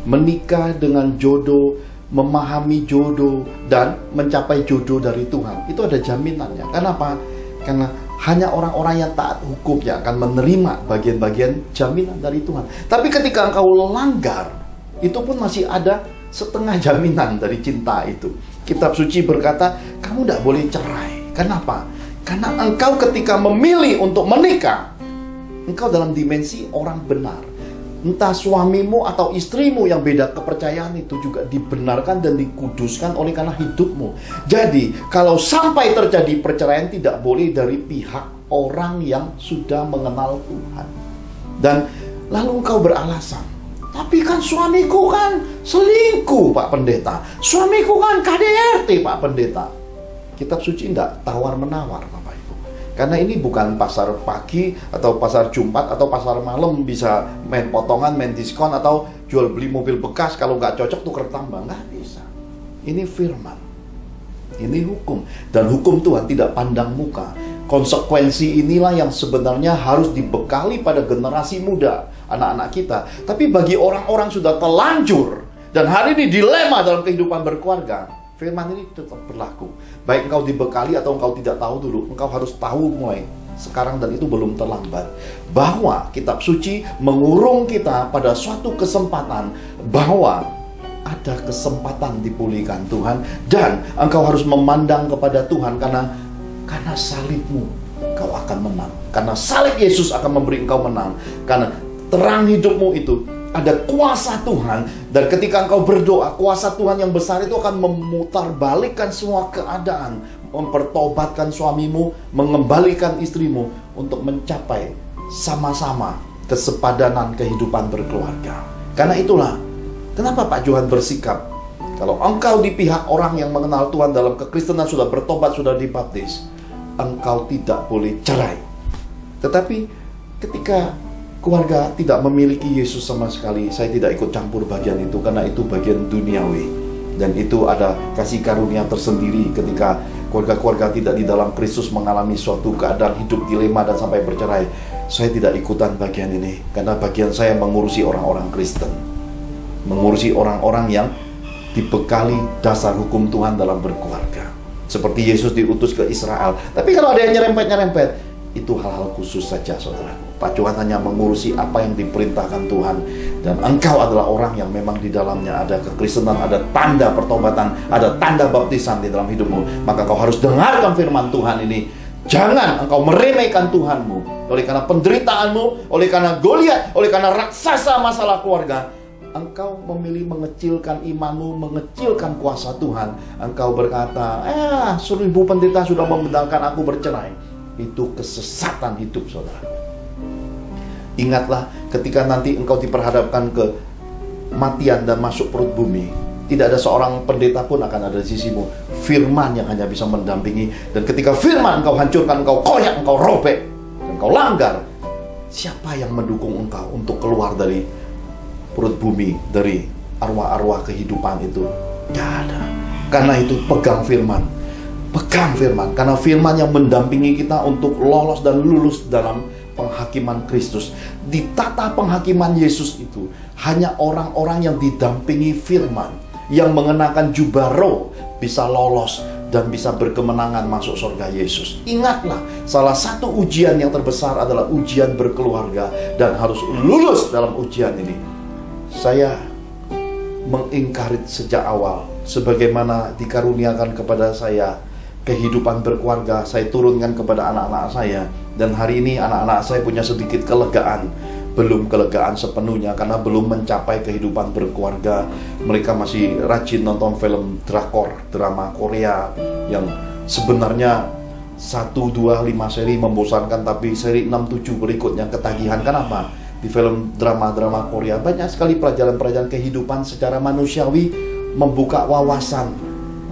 Menikah dengan jodoh, memahami jodoh, dan mencapai jodoh dari Tuhan. Itu ada jaminannya. Kenapa? Karena hanya orang-orang yang taat hukum yang akan menerima bagian-bagian jaminan dari Tuhan. Tapi ketika engkau langgar, itu pun masih ada setengah jaminan dari cinta itu. Kitab suci berkata, kamu tidak boleh cerai. Kenapa? Karena engkau ketika memilih untuk menikah, engkau dalam dimensi orang benar. Entah suamimu atau istrimu yang beda kepercayaan itu juga dibenarkan dan dikuduskan oleh karena hidupmu. Jadi, kalau sampai terjadi perceraian tidak boleh dari pihak orang yang sudah mengenal Tuhan. Dan lalu engkau beralasan, tapi kan suamiku kan selingkuh, Pak Pendeta. Suamiku kan KDRT, Pak Pendeta. Kitab suci tidak tawar-menawar, Bapak Ibu. Karena ini bukan pasar pagi atau pasar Jumat atau pasar malam bisa main potongan, main diskon atau jual beli mobil bekas. Kalau nggak cocok tuker tambah, nggak bisa. Ini firman, ini hukum, dan hukum Tuhan tidak pandang muka. Konsekuensi inilah yang sebenarnya harus dibekali pada generasi muda, anak-anak kita. Tapi bagi orang-orang sudah terlanjur dan hari ini dilema dalam kehidupan berkeluarga, firman ini tetap berlaku. Baik engkau dibekali atau engkau tidak tahu dulu, engkau harus tahu mulai sekarang, dan itu belum terlambat. Bahwa kitab suci mengurung kita pada suatu kesempatan, bahwa ada kesempatan dipulihkan Tuhan, dan engkau harus memandang kepada Tuhan karena salibmu kau akan menang. Karena salib Yesus akan memberi engkau menang. Karena terang hidupmu itu ada kuasa Tuhan, dan ketika engkau berdoa, kuasa Tuhan yang besar itu akan memutarbalikkan semua keadaan, mempertobatkan suamimu, mengembalikan istrimu untuk mencapai sama-sama kesepadanan kehidupan berkeluarga. Karena itulah kenapa Pak Johan bersikap, kalau engkau di pihak orang yang mengenal Tuhan dalam kekristenan, sudah bertobat, sudah dibaptis, engkau tidak boleh cerai. Tetapi ketika keluarga tidak memiliki Yesus sama sekali, saya tidak ikut campur bagian itu, karena itu bagian duniawi. Dan itu ada kasih karunia tersendiri ketika keluarga-keluarga tidak di dalam Kristus mengalami suatu keadaan hidup dilema dan sampai bercerai. Saya tidak ikutan bagian ini, karena bagian saya mengurusi orang-orang Kristen, mengurusi orang-orang yang dibekali dasar hukum Tuhan dalam berkeluarga. Seperti Yesus diutus ke Israel. Tapi kalau ada yang nyerempet-nyerempet, itu hal-hal khusus saja, saudara. Pak Johan hanya mengurusi apa yang diperintahkan Tuhan. Dan engkau adalah orang yang memang di dalamnya ada kekristenan, ada tanda pertobatan, ada tanda baptisan di dalam hidupmu. Maka kau harus dengarkan firman Tuhan ini. Jangan engkau meremehkan Tuhanmu. Oleh karena penderitaanmu, oleh karena Goliat, oleh karena raksasa masalah keluarga, engkau memilih mengecilkan imanmu, mengecilkan kuasa Tuhan. Engkau berkata, 1000 pendeta sudah membenarkan aku bercerai. Itu kesesatan hidup, saudara. Ingatlah, ketika nanti engkau diperhadapkan ke matian dan masuk perut bumi, tidak ada seorang pendeta pun akan ada di sisimu. Firman yang hanya bisa mendampingi. Dan ketika firman engkau hancurkan, engkau koyak, engkau robek, dan engkau langgar, siapa yang mendukung engkau untuk keluar dari perut bumi, dari arwah-arwah kehidupan itu? Tidak ada. Karena itu pegang firman. Pegang firman. Karena firman yang mendampingi kita untuk lolos dan lulus dalam penghakiman Kristus. Di tata penghakiman Yesus itu hanya orang-orang yang didampingi firman, yang mengenakan jubah roh, bisa lolos dan bisa berkemenangan masuk surga Yesus. Ingatlah, salah satu ujian yang terbesar adalah ujian berkeluarga, dan harus lulus dalam ujian ini. Saya mengingkari sejak awal, sebagaimana dikaruniakan kepada saya kehidupan berkeluarga, saya turunkan kepada anak-anak saya. Dan hari ini anak-anak saya punya sedikit kelegaan. Belum kelegaan sepenuhnya karena belum mencapai kehidupan berkeluarga. Mereka masih rajin nonton film drakor, drama Korea yang sebenarnya 1, 2, 5 seri membosankan, tapi seri 6, 7 berikutnya ketagihan. Kenapa? Di film drama-drama Korea banyak sekali pelajaran-pelajaran kehidupan secara manusiawi, membuka wawasan.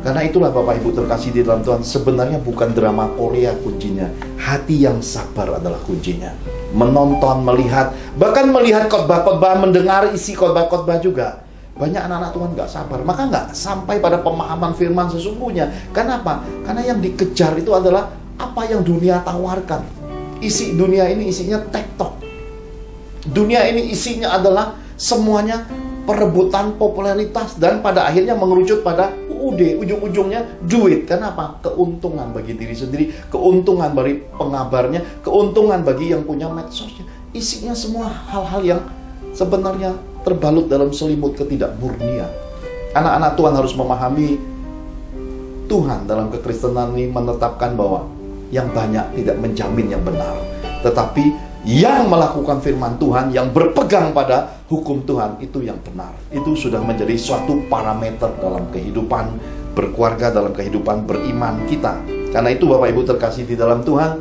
Karena itulah Bapak Ibu terkasih di dalam Tuhan, sebenarnya bukan drama Korea kuncinya, hati yang sabar adalah kuncinya. Menonton, melihat, bahkan melihat khotbah-khotbah, mendengar isi khotbah-khotbah juga. Banyak anak-anak Tuhan nggak sabar, maka nggak sampai pada pemahaman firman sesungguhnya. Kenapa? Karena yang dikejar itu adalah apa yang dunia tawarkan. Isi dunia ini isinya TikTok. Dunia ini isinya adalah semuanya perebutan popularitas, dan pada akhirnya mengerucut pada ujung-ujungnya duit. Kenapa? Keuntungan bagi diri sendiri, keuntungan bagi pengabarnya, keuntungan bagi yang punya medsosnya. Isinya semua hal-hal yang sebenarnya terbalut dalam selimut ketidakmurnian. Anak-anak Tuhan harus memahami, Tuhan dalam kekristenan ini menetapkan bahwa yang banyak tidak menjamin yang benar, tetapi yang melakukan firman Tuhan, yang berpegang pada hukum Tuhan, itu yang benar. Itu sudah menjadi suatu parameter dalam kehidupan berkeluarga, dalam kehidupan beriman kita. Karena itu Bapak Ibu terkasih di dalam Tuhan,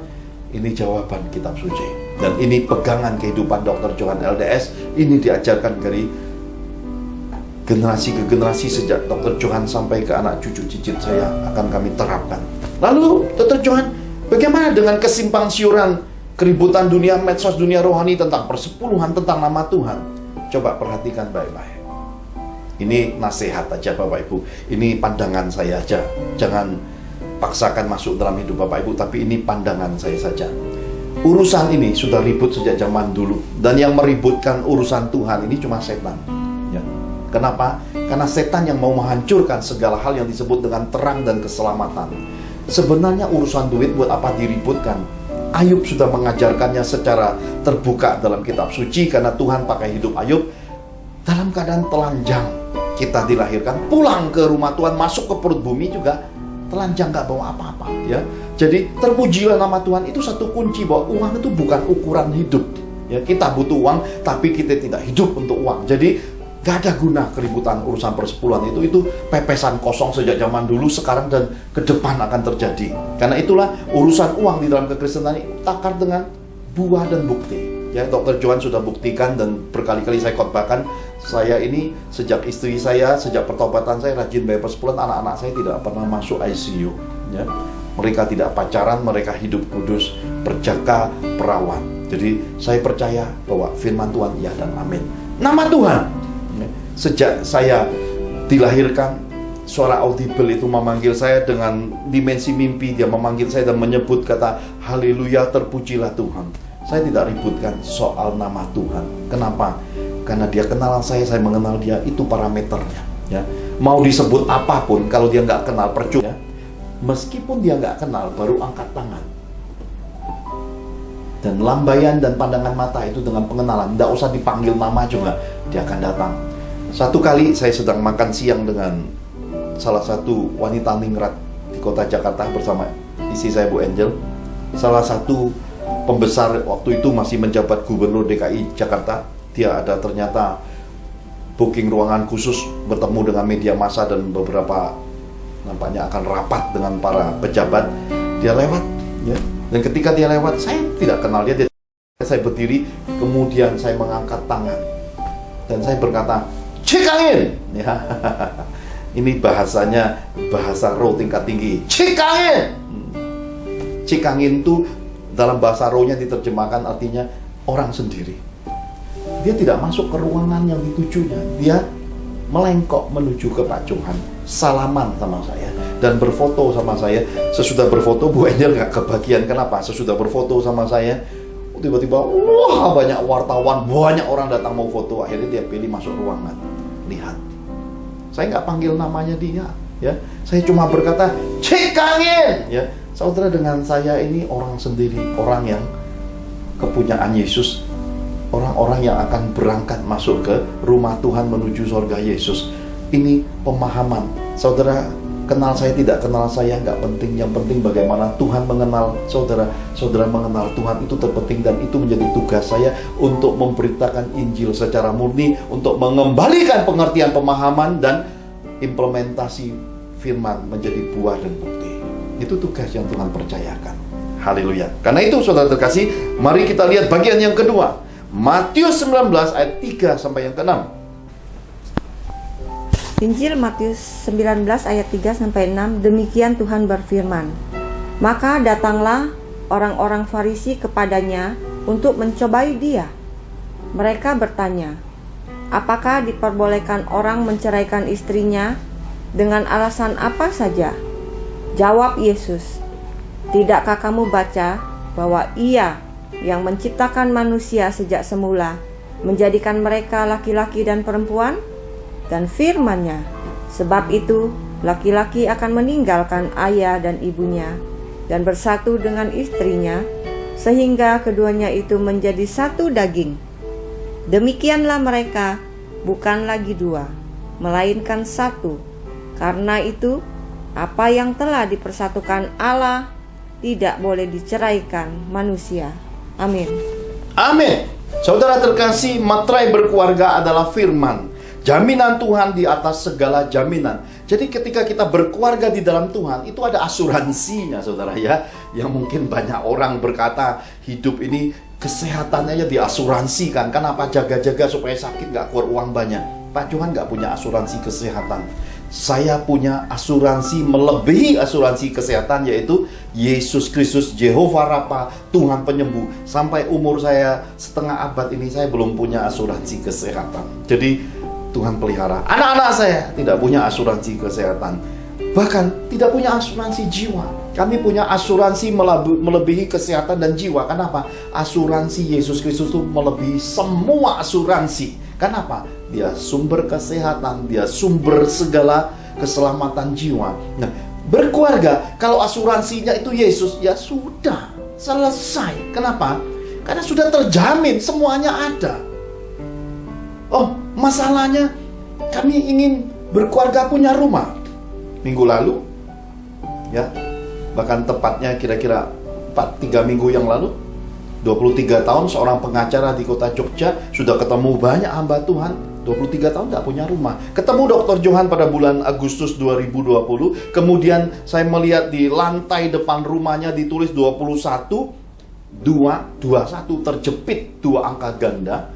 ini jawaban kitab suci. Dan ini pegangan kehidupan Dr. Johan LDS. Ini diajarkan dari generasi ke generasi, sejak Dr. Johan sampai ke anak cucu cicit saya, akan kami terapkan. Lalu Dr. Johan, bagaimana dengan kesimpang siuran keributan dunia medsos, dunia rohani tentang persepuluhan, tentang nama Tuhan? Coba perhatikan baik-baik. Ini nasihat aja Bapak Ibu, ini pandangan saya aja. Jangan paksakan masuk dalam hidup Bapak Ibu, tapi ini pandangan saya saja. Urusan ini sudah ribut sejak zaman dulu, dan yang meributkan urusan Tuhan ini cuma setan. Ya. Kenapa? Karena setan yang mau menghancurkan segala hal yang disebut dengan terang dan keselamatan. Sebenarnya urusan duit buat apa diributkan? Ayub sudah mengajarkannya secara terbuka dalam kitab suci, karena Tuhan pakai hidup Ayub dalam keadaan telanjang. Kita dilahirkan, pulang ke rumah Tuhan, masuk ke perut bumi juga telanjang, gak bawa apa-apa, ya. Jadi terpujilah nama Tuhan. Itu satu kunci bahwa uang itu bukan ukuran hidup, ya. Kita butuh uang, tapi kita tidak hidup untuk uang. Jadi gak ada guna keributan urusan persepuluhan itu pepesan kosong sejak zaman dulu, sekarang dan ke depan akan terjadi. Karena itulah urusan uang di dalam kekristenan ini takar dengan buah dan bukti. Ya, Dr. Johan sudah buktikan dan berkali-kali saya khotbahkan. Saya ini sejak istri saya, sejak pertobatan saya rajin bayar persepuluhan, anak-anak saya tidak pernah masuk ICU. Ya. Mereka tidak pacaran, mereka hidup kudus, berjaga, perawat. Jadi saya percaya bahwa firman Tuhan ya dan amin. Nama Tuhan. Sejak saya dilahirkan, suara audible itu memanggil saya dengan dimensi mimpi. Dia memanggil saya dan menyebut kata haleluya, terpujilah Tuhan. Saya tidak ributkan soal nama Tuhan. Kenapa? Karena dia kenal saya mengenal dia. Itu parameternya, ya. Mau disebut apapun, kalau dia nggak kenal, percuma. Meskipun dia nggak kenal, baru angkat tangan. Dan lambaian dan pandangan mata itu dengan pengenalan. Nggak usah dipanggil nama juga, dia akan datang. Satu kali saya sedang makan siang dengan salah satu wanita ningrat di kota Jakarta bersama istri saya Bu Angel. Salah satu pembesar waktu itu masih menjabat Gubernur DKI Jakarta. Dia ada ternyata booking ruangan khusus bertemu dengan media massa dan beberapa nampaknya akan rapat dengan para pejabat. Dia lewat, ya. Dan ketika dia lewat, saya tidak kenal dia. Saya berdiri, kemudian saya mengangkat tangan dan saya berkata, "Cik angin!" Ya. Ini bahasanya bahasa roh tingkat tinggi. Cik angin! Cik angin itu dalam bahasa rohnya diterjemahkan artinya orang sendiri. Dia tidak masuk ke ruangan yang ditujunya. Dia melengkok menuju ke Pak Johan, salaman sama saya dan berfoto sama saya. Sesudah berfoto, Bu Angel gak kebagian. Kenapa? Sesudah berfoto sama saya, tiba-tiba wah, banyak wartawan, banyak orang datang mau foto. Akhirnya dia pilih masuk ruangan. Lihat, saya nggak panggil namanya dia, Ya, saya cuma berkata, cek angin. Ya, saudara, dengan saya ini orang sendiri, orang yang kepunyaan Yesus, orang-orang yang akan berangkat masuk ke rumah Tuhan menuju surga Yesus. Ini pemahaman. Saudara kenal saya, tidak kenal saya, nggak penting. Yang penting bagaimana Tuhan mengenal saudara. Saudara mengenal Tuhan, itu terpenting. Dan itu menjadi tugas saya untuk memberitakan Injil secara murni, untuk mengembalikan pengertian, pemahaman, dan implementasi firman menjadi buah dan bukti. Itu tugas yang Tuhan percayakan. Haleluya. Karena itu saudara terkasih, mari kita lihat bagian yang kedua. Matius 19 ayat 3 sampai yang ke-6. Injil Matius 19 ayat 3 sampai 6, demikian Tuhan berfirman. Maka datanglah orang-orang Farisi kepadanya untuk mencobai dia. Mereka bertanya, apakah diperbolehkan orang menceraikan istrinya dengan alasan apa saja? Jawab Yesus, tidakkah kamu baca bahwa Ia yang menciptakan manusia sejak semula menjadikan mereka laki-laki dan perempuan? Dan firman-Nya, sebab itu laki-laki akan meninggalkan ayah dan ibunya dan bersatu dengan istrinya, sehingga keduanya itu menjadi satu daging. Demikianlah mereka bukan lagi dua, melainkan satu. Karena itu, apa yang telah dipersatukan Allah tidak boleh diceraikan manusia. Amin. Amin. Saudara terkasih, materai berkeluarga adalah firman. Jaminan Tuhan di atas segala jaminan. Jadi ketika kita berkeluarga di dalam Tuhan, itu ada asuransinya, saudara ya. Yang mungkin banyak orang berkata, hidup ini kesehatannya diasuransikan. Kenapa? Jaga-jaga supaya sakit, gak keluar uang banyak. Pak Johan gak punya asuransi kesehatan. Saya punya asuransi melebihi asuransi kesehatan, yaitu Yesus Kristus, Jehovah Rafa, Tuhan penyembuh. Sampai umur saya setengah abad ini, saya belum punya asuransi kesehatan. Jadi Tuhan pelihara. Anak-anak saya tidak punya asuransi kesehatan, bahkan tidak punya asuransi jiwa. Kami punya asuransi melebihi kesehatan dan jiwa. Kenapa? Asuransi Yesus Kristus itu melebihi semua asuransi. Kenapa? Dia sumber kesehatan, dia sumber segala keselamatan jiwa. Nah, berkeluarga, kalau asuransinya itu Yesus, ya sudah, selesai. Kenapa? Karena sudah terjamin, semuanya ada. Oh, masalahnya kami ingin berkeluarga, punya rumah. Minggu lalu, ya, bahkan tepatnya kira-kira 3 minggu yang lalu, 23 tahun seorang pengacara di kota Jogja, sudah ketemu banyak hamba Tuhan. 23 tahun tidak punya rumah. Ketemu Dr. Johan pada bulan Agustus 2020. Kemudian saya melihat di lantai depan rumahnya ditulis 21 221, terjepit 2 angka ganda.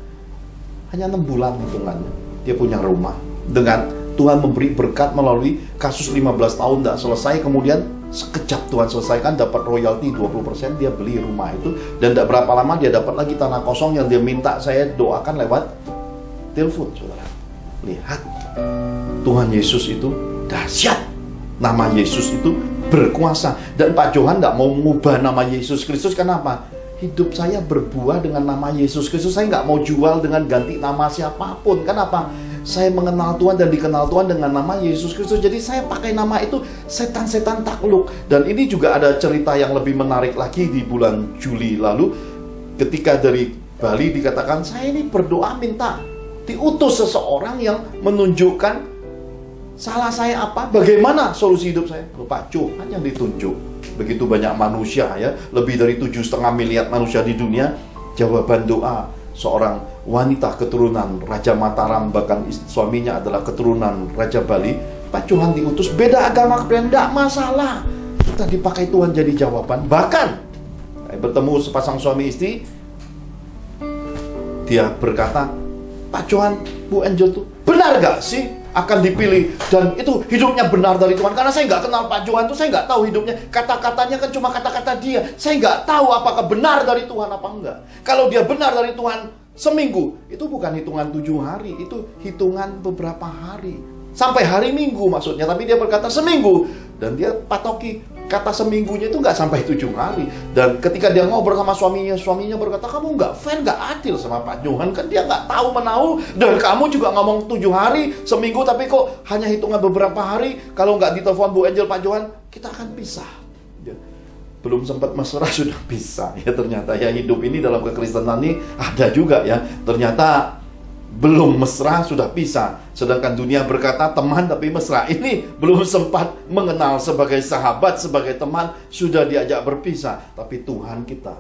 Hanya 6 bulan hitungannya dia punya rumah. Dengan Tuhan memberi berkat melalui kasus 15 tahun tidak selesai, kemudian sekejap Tuhan selesaikan, dapat royalti 20%, dia beli rumah itu. Dan tidak berapa lama dia dapat lagi tanah kosong yang dia minta saya doakan lewat telepon, saudara. Lihat, Tuhan Yesus itu dahsyat. Nama Yesus itu berkuasa. Dan Pak Johan tidak mau mengubah nama Yesus Kristus. Kenapa? Hidup saya berbuah dengan nama Yesus Kristus. Saya nggak mau jual dengan ganti nama siapapun. Kenapa? Saya mengenal Tuhan dan dikenal Tuhan dengan nama Yesus Kristus. Jadi saya pakai nama itu, setan-setan takluk. Dan ini juga ada cerita yang lebih menarik lagi di bulan Juli lalu. Ketika dari Bali dikatakan, saya ini berdoa minta diutus seseorang yang menunjukkan salah saya apa, bagaimana solusi hidup saya. Pak Johan yang ditunjuk. Begitu banyak manusia ya, lebih dari 7,5 miliar manusia di dunia. Jawaban doa seorang wanita keturunan Raja Mataram, bahkan suaminya adalah keturunan Raja Bali. Pak Johan diutus, beda agama, tidak masalah. Kita dipakai Tuhan jadi jawaban. Bahkan saya bertemu sepasang suami istri, dia berkata, Pak Johan, Bu Angel tuh benar gak sih akan dipilih dan itu hidupnya benar dari Tuhan? Karena saya nggak kenal Pak Johan tuh, saya nggak tahu hidupnya, kata-katanya kan cuma kata-kata dia. Saya nggak tahu apakah benar dari Tuhan apa enggak. Kalau dia benar dari Tuhan seminggu, itu bukan hitungan 7 hari, itu hitungan beberapa hari, sampai hari Minggu maksudnya. Tapi dia berkata seminggu, dan dia patoki kata seminggunya itu nggak sampai 7 hari. Dan ketika dia ngobrol sama suaminya berkata, kamu nggak fair, nggak adil sama Pak Johan, kan dia nggak tahu menahu. Dan kamu juga ngomong 7 hari, seminggu, tapi kok hanya hitungan beberapa hari. Kalau nggak ditelepon Bu Angel, Pak Johan, kita akan pisah. Ya. Belum sempat mesra sudah pisah. Ya, ternyata ya hidup ini dalam kekristenan ini ada juga ya. Ternyata belum mesra sudah pisah. Sedangkan dunia berkata teman tapi mesra. Ini belum sempat mengenal sebagai sahabat, sebagai teman, sudah diajak berpisah. Tapi Tuhan kita,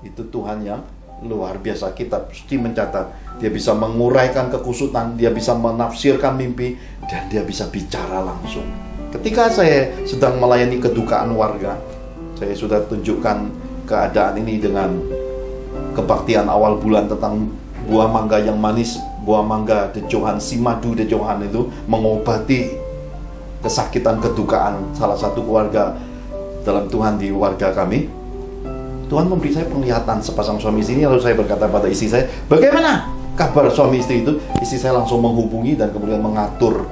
itu Tuhan yang luar biasa. Kita mesti mencatat, dia bisa menguraikan kekusutan, dia bisa menafsirkan mimpi, dan dia bisa bicara langsung. Ketika saya sedang melayani kedukaan warga, saya sudah tunjukkan keadaan ini dengan kebaktian awal bulan tentang buah mangga yang manis, buah mangga dejohan, si madu dejohan itu mengobati kesakitan kedukaan salah satu keluarga dalam Tuhan di warga kami. Tuhan memberi saya penglihatan sepasang suami istri ini, lalu saya berkata pada istri saya, bagaimana kabar suami istri itu? Istri saya langsung menghubungi dan kemudian mengatur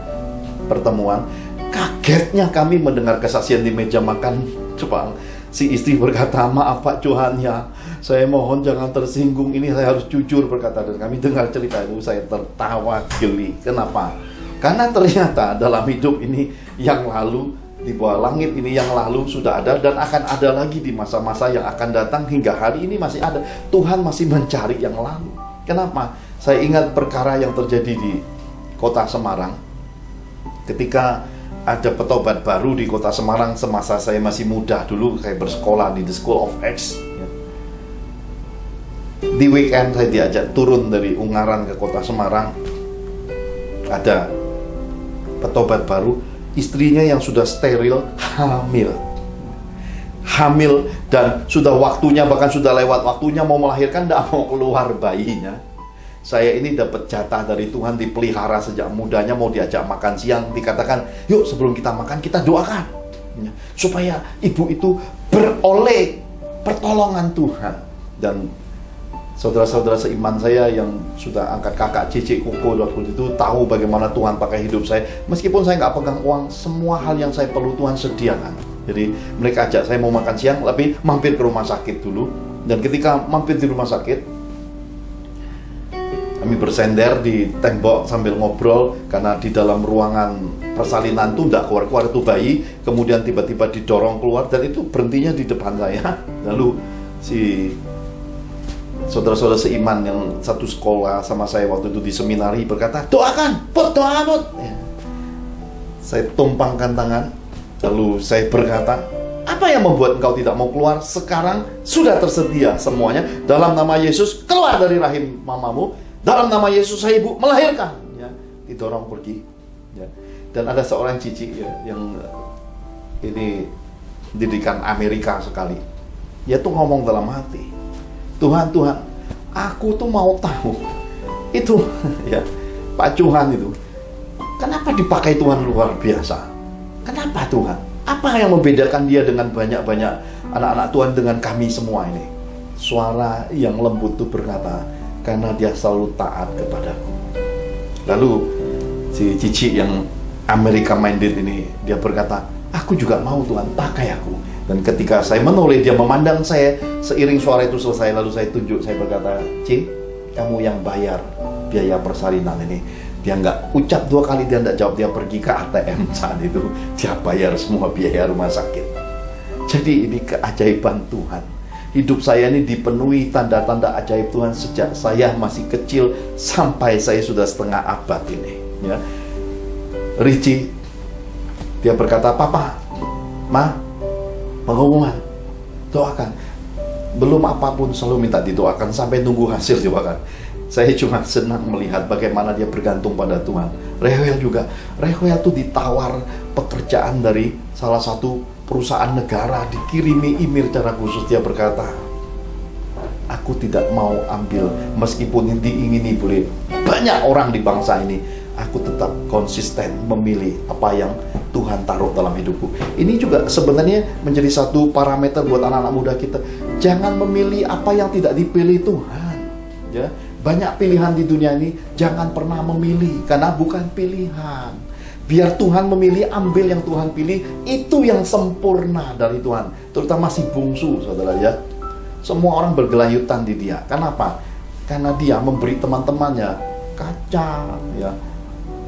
pertemuan. Kagetnya kami mendengar kesaksian di meja makan. Coba si istri berkata, maaf Pak Johan ya, saya mohon jangan tersinggung, ini saya harus jujur berkata. Dan kami dengar cerita itu, saya tertawa geli. Kenapa? Karena ternyata dalam hidup ini yang lalu, di bawah langit ini yang lalu sudah ada dan akan ada lagi di masa-masa yang akan datang, hingga hari ini masih ada. Tuhan masih mencari yang lalu. Kenapa? Saya ingat perkara yang terjadi di kota Semarang ketika ada petobat baru di kota Semarang semasa saya masih muda. Dulu saya bersekolah di The School of Acts ya. Di weekend saya diajak turun dari Ungaran ke kota Semarang. Ada petobat baru, istrinya yang sudah steril hamil dan sudah waktunya, bahkan sudah lewat waktunya mau melahirkan, tidak mau keluar bayinya. Saya ini dapat jatah dari Tuhan, dipelihara sejak mudanya, mau diajak makan siang, dikatakan, yuk sebelum kita makan kita doakan supaya ibu itu beroleh pertolongan Tuhan. Dan saudara-saudara seiman saya yang sudah angkat kakak cicik koko waktu itu tahu bagaimana Tuhan pakai hidup saya. Meskipun saya nggak pegang uang, semua hal yang saya perlu Tuhan sediakan. Jadi mereka ajak saya mau makan siang, tapi mampir ke rumah sakit dulu. Dan ketika mampir di rumah sakit, kami bersender di tembok sambil ngobrol, karena di dalam ruangan persalinan tuh tidak keluar-keluar itu bayi. Kemudian tiba-tiba didorong keluar dan itu berhentinya di depan saya. Lalu si saudara-saudara seiman yang satu sekolah sama saya waktu itu di seminari berkata, doakan, Put, doa Put. Saya tumpangkan tangan, lalu saya berkata, apa yang membuat engkau tidak mau keluar? Sekarang sudah tersedia semuanya. Dalam nama Yesus, keluar dari rahim mamamu. Dalam nama Yesus saya ibu melahirkan ya. Didorong pergi ya. Dan ada seorang cici ya, yang ini didikan Amerika sekali. Dia tuh ngomong dalam hati, Tuhan, aku tuh mau tahu itu ya, Pak Johan itu kenapa dipakai Tuhan luar biasa? Kenapa Tuhan? Apa yang membedakan dia dengan banyak-banyak anak-anak Tuhan dengan kami semua ini? Suara yang lembut tuh berkata, karena dia selalu taat kepadaku. Lalu si cici yang Amerika minded ini, dia berkata, aku juga mau Tuhan, pakai aku. Dan ketika saya menoleh, dia memandang saya. Seiring suara itu selesai, lalu saya tunjuk, saya berkata, Ci, kamu yang bayar biaya persalinan ini. Dia nggak ucap 2 kali, dia nggak jawab, dia pergi ke ATM saat itu, dia bayar semua biaya rumah sakit. Jadi ini keajaiban Tuhan. Hidup saya ini dipenuhi tanda-tanda ajaib Tuhan sejak saya masih kecil sampai saya sudah setengah abad ini ya. Richie, dia berkata, Papa, Ma, pengumuman, doakan. Belum apapun selalu minta didoakan, sampai nunggu hasil doakan. Saya cuma senang melihat bagaimana dia bergantung pada Tuhan. Rehel juga, Rehel tuh ditawar pekerjaan dari salah satu perusahaan negara, dikirimi email secara khusus. Dia berkata, aku tidak mau ambil, meskipun diingini boleh banyak orang di bangsa ini, aku tetap konsisten memilih apa yang Tuhan taruh dalam hidupku. Ini juga sebenarnya menjadi satu parameter buat anak-anak muda kita. Jangan memilih apa yang tidak dipilih Tuhan ya. Banyak pilihan di dunia ini, jangan pernah memilih, karena bukan pilihan. Biar Tuhan memilih, ambil yang Tuhan pilih. Itu yang sempurna dari Tuhan. Terutama si bungsu, saudara ya. Semua orang bergelayutan di dia. Kenapa? Karena dia memberi teman-temannya kacang, ya,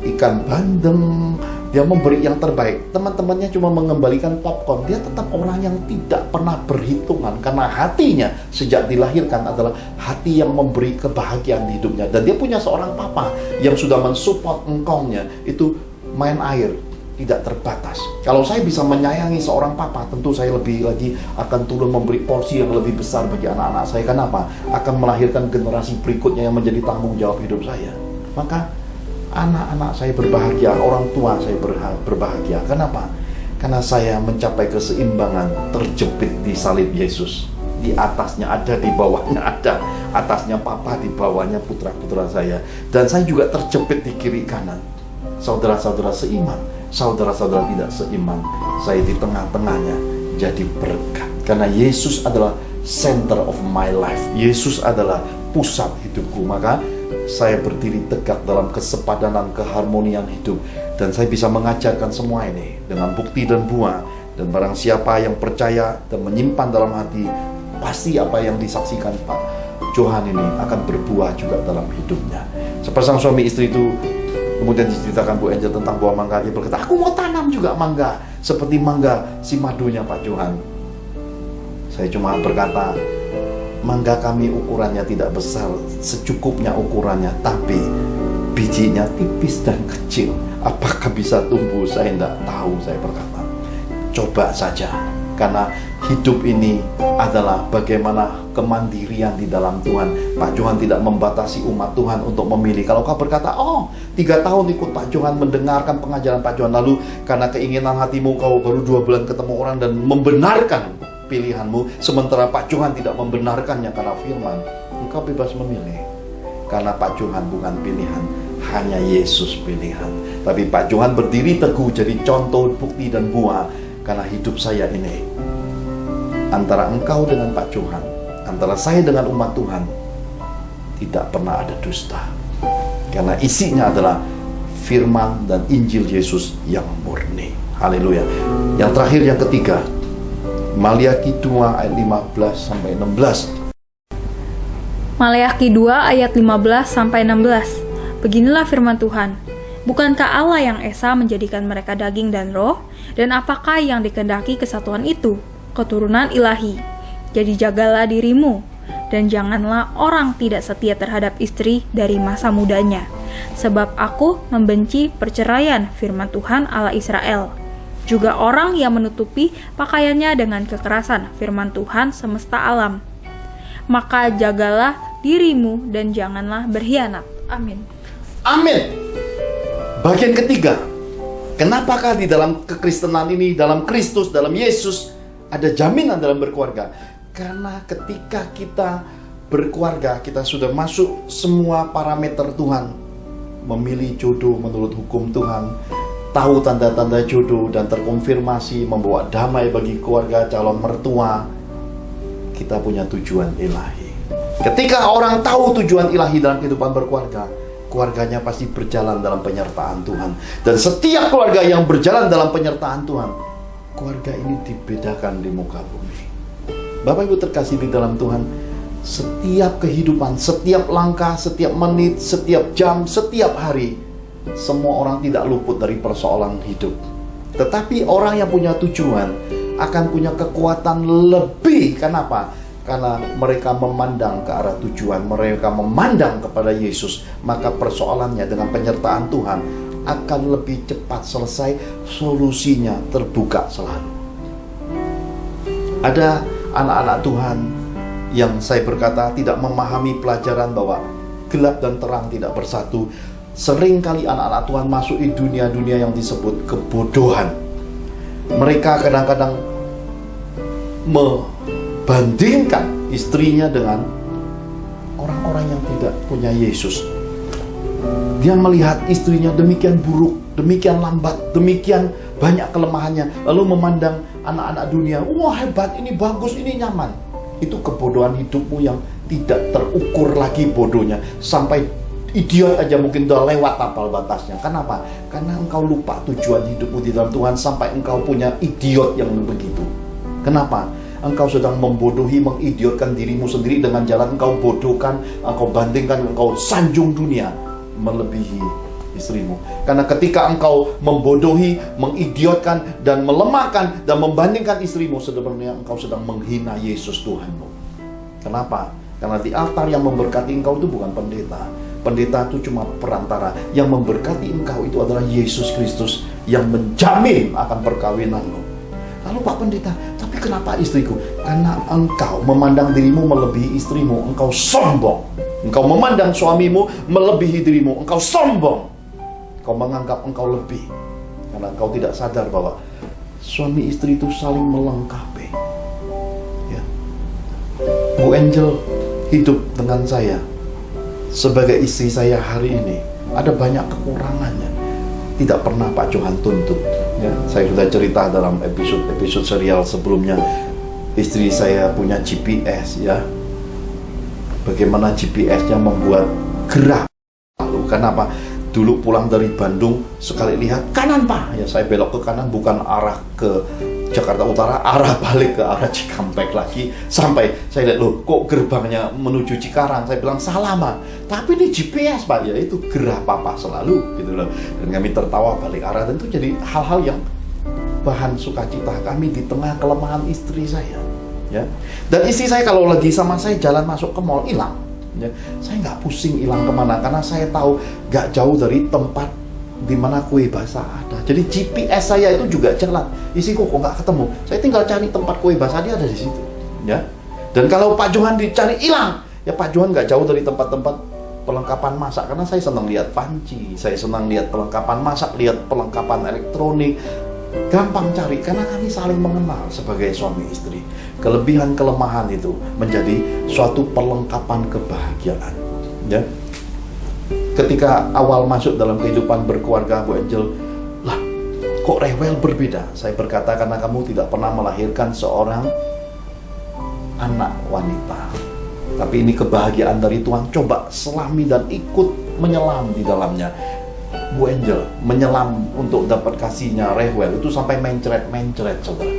ikan bandeng. Dia memberi yang terbaik. Teman-temannya cuma mengembalikan popcorn. Dia tetap orang yang tidak pernah berhitungan. Karena hatinya sejak dilahirkan adalah hati yang memberi kebahagiaan di hidupnya. Dan dia punya seorang papa yang sudah mensupport engkongnya. Itu main air, tidak terbatas. Kalau saya bisa menyayangi seorang papa, tentu saya lebih lagi akan turun memberi porsi yang lebih besar bagi anak-anak saya. Kenapa? Akan melahirkan generasi berikutnya yang menjadi tanggung jawab hidup saya. Maka anak-anak saya berbahagia, orang tua saya berbahagia. Kenapa? Karena saya mencapai keseimbangan, terjepit di salib Yesus. Di atasnya ada, di bawahnya ada. Atasnya papa, di bawahnya putra-putra saya. Dan saya juga terjepit di kiri kanan. Saudara-saudara seiman, saudara-saudara tidak seiman, saya di tengah-tengahnya jadi berkat. Karena Yesus adalah center of my life. Yesus adalah pusat hidupku. Maka saya berdiri tegak dalam kesepadanan, keharmonian hidup. Dan saya bisa mengajarkan semua ini dengan bukti dan buah. Dan barang siapa yang percaya dan menyimpan dalam hati, pasti apa yang disaksikan Pak Johan ini akan berbuah juga dalam hidupnya. Sepasang suami istri itu kemudian diceritakan Bu Angel tentang buah mangga. Dia berkata, aku mau tanam juga mangga, seperti mangga si madunya Pak Johan. Saya cuma berkata, mangga kami ukurannya tidak besar, secukupnya ukurannya, tapi bijinya tipis dan kecil. Apakah bisa tumbuh? Saya tidak tahu. Saya berkata, coba saja. Karena hidup ini adalah bagaimana kemandirian di dalam Tuhan. Pak Johan tidak membatasi umat Tuhan untuk memilih. Kalau kau berkata, 3 tahun ikut Pak Johan, mendengarkan pengajaran Pak Johan, lalu karena keinginan hatimu kau baru 2 bulan ketemu orang dan membenarkan pilihanmu, sementara Pak Johan tidak membenarkannya karena firman, engkau bebas memilih. Karena Pak Johan bukan pilihan, hanya Yesus pilihan. Tapi Pak Johan berdiri teguh jadi contoh, bukti dan buah. Karena hidup saya ini, antara engkau dengan Pak Johan, antara saya dengan umat Tuhan, tidak pernah ada dusta. Karena isinya adalah firman dan Injil Yesus yang murni. Haleluya. Yang terakhir, yang ketiga, Maliaki 2 ayat 15 sampai 16. Maleakhi 2 ayat 15 sampai 16. Beginilah firman Tuhan. Bukankah Allah yang esa menjadikan mereka daging dan roh? Dan apakah yang dikehendaki kesatuan itu? Keturunan ilahi. Jadi jagalah dirimu, dan janganlah orang tidak setia terhadap istri dari masa mudanya. Sebab aku membenci perceraian, firman Tuhan Allah Israel. Juga orang yang menutupi pakaiannya dengan kekerasan, firman Tuhan semesta alam. Maka jagalah dirimu dan janganlah berkhianat. Amin. Amin. Bagian ketiga, kenapakah di dalam kekristenan ini, dalam Kristus, dalam Yesus, ada jaminan dalam berkeluarga? Karena ketika kita berkeluarga, kita sudah masuk semua parameter Tuhan. Memilih jodoh menurut hukum Tuhan, tahu tanda-tanda jodoh dan terkonfirmasi, membawa damai bagi keluarga, calon mertua. Kita punya tujuan ilahi. Ketika orang tahu tujuan ilahi dalam kehidupan berkeluarga, keluarganya pasti berjalan dalam penyertaan Tuhan. Dan setiap keluarga yang berjalan dalam penyertaan Tuhan, keluarga ini dibedakan di muka bumi. Bapak Ibu terkasih di dalam Tuhan, setiap kehidupan, setiap langkah, setiap menit, setiap jam, setiap hari, semua orang tidak luput dari persoalan hidup. Tetapi orang yang punya tujuan akan punya kekuatan lebih. Kenapa? Karena mereka memandang ke arah tujuan, mereka memandang kepada Yesus, maka persoalannya dengan penyertaan Tuhan akan lebih cepat selesai, solusinya terbuka selalu. Ada anak-anak Tuhan yang saya berkata tidak memahami pelajaran bahwa gelap dan terang tidak bersatu. Seringkali anak-anak Tuhan masuk di dunia-dunia yang disebut kebodohan. Mereka kadang-kadang bandingkan istrinya dengan orang-orang yang tidak punya Yesus. Dia melihat istrinya demikian buruk, demikian lambat, demikian banyak kelemahannya, lalu memandang anak-anak dunia, wah hebat, ini bagus, ini nyaman. Itu kebodohan hidupmu yang tidak terukur lagi bodohnya, sampai idiot aja mungkin udah lewat tapal batasnya. Kenapa? Karena engkau lupa tujuan hidupmu di dalam Tuhan sampai engkau punya idiot yang begitu. Kenapa? Engkau sedang membodohi, mengidiotkan dirimu sendiri dengan jalan engkau bodohkan, engkau bandingkan, engkau sanjung dunia melebihi istrimu. Karena ketika engkau membodohi, mengidiotkan, dan melemahkan, dan membandingkan istrimu, sebenarnya engkau sedang menghina Yesus Tuhanmu. Kenapa? Karena di altar yang memberkati engkau itu bukan pendeta. Pendeta itu cuma perantara. Yang memberkati engkau itu adalah Yesus Kristus yang menjamin akan perkawinanmu. Lalu Pak Pendeta, tapi kenapa istriku? Karena engkau memandang dirimu melebihi istrimu, engkau sombong. Engkau memandang suamimu melebihi dirimu, engkau sombong. Engkau menganggap engkau lebih. Karena engkau tidak sadar bahwa suami istri itu saling melengkapi. Ya. Bu Angel hidup dengan saya sebagai istri saya hari ini. Ada banyak kekurangannya. Tidak pernah Pak Johan tuntut. Ya, saya sudah cerita dalam episode serial sebelumnya. Istri saya punya GPS, ya. Bagaimana GPS-nya membuat gerah. Lalu kenapa? Dulu pulang dari Bandung, sekali lihat kanan Pak, ya saya belok ke kanan, bukan arah ke Jakarta Utara, arah balik ke arah Cikampek lagi. Sampai saya lihat, loh kok gerbangnya menuju Cikarang. Saya bilang salah Pak, tapi ini GPS Pak, ya itu gerah Papa selalu gitu loh. Dan kami tertawa balik arah, dan itu jadi hal-hal yang bahan sukacita kami di tengah kelemahan istri saya, ya. Dan istri saya kalau lagi sama saya jalan masuk ke mall hilang, ya. Saya nggak pusing hilang kemana, karena saya tahu nggak jauh dari tempat di mana kue basah ada. Jadi GPS saya itu juga jalan. Istriku kok nggak ketemu, saya tinggal cari tempat kue basah, dia ada di situ, ya. Dan kalau Pak Johan dicari hilang, ya Pak Johan nggak jauh dari tempat-tempat perlengkapan masak, karena saya senang lihat panci, saya senang lihat perlengkapan masak, lihat perlengkapan elektronik. Gampang cari, karena kami saling mengenal sebagai suami istri. Kelebihan kelemahan itu menjadi suatu perlengkapan kebahagiaan, ya. Ketika awal masuk dalam kehidupan berkeluarga Bu Angel, lah kok rewel berbeda? Saya berkata, karena kamu tidak pernah melahirkan seorang anak wanita. Tapi ini kebahagiaan dari Tuhan. Coba selami dan ikut menyelam di dalamnya. Bu Angel menyelam untuk dapat kasihnya Rewel itu sampai mencret-mencret, saudara.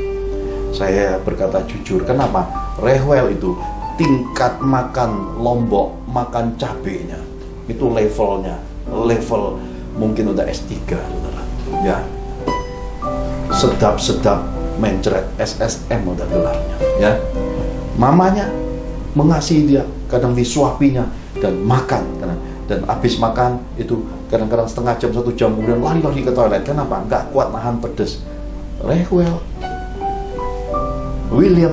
Saya berkata jujur, kenapa? Rewel itu tingkat makan lombok, makan cabenya itu level mungkin udah S3, saudara. Ya, sedap-sedap mencret, SSM udah gelarnya, ya. Mamanya mengasihi dia, kadang disuapinya dan makan, dan habis makan itu kadang-kadang setengah jam, 1 jam kemudian lari-lari ke toilet. Kenapa? Nggak kuat nahan pedes. Rewel, William,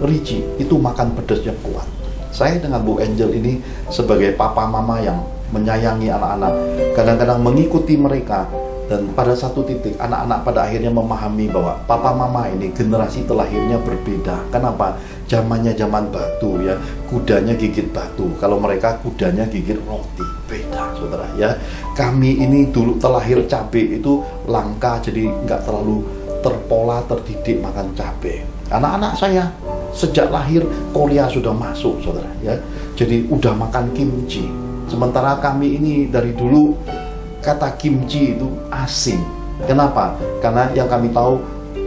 Richie itu makan pedesnya kuat. Saya dengan Bu Angel ini sebagai papa mama yang menyayangi anak-anak, kadang-kadang mengikuti mereka. Dan pada satu titik anak-anak pada akhirnya memahami bahwa papa mama ini generasi terlahirnya berbeda. Kenapa? Zamannya zaman batu, ya, kudanya gigit batu. Kalau mereka kudanya gigit roti. Beda, saudara, ya. Kami ini dulu terlahir cabai itu langka, jadi nggak terlalu terpola, terdidik makan cabai. Anak-anak saya sejak lahir Korea sudah masuk, saudara, ya. Jadi udah makan kimchi. Sementara kami ini dari dulu kata kimchi itu asing. Kenapa? Karena yang kami tahu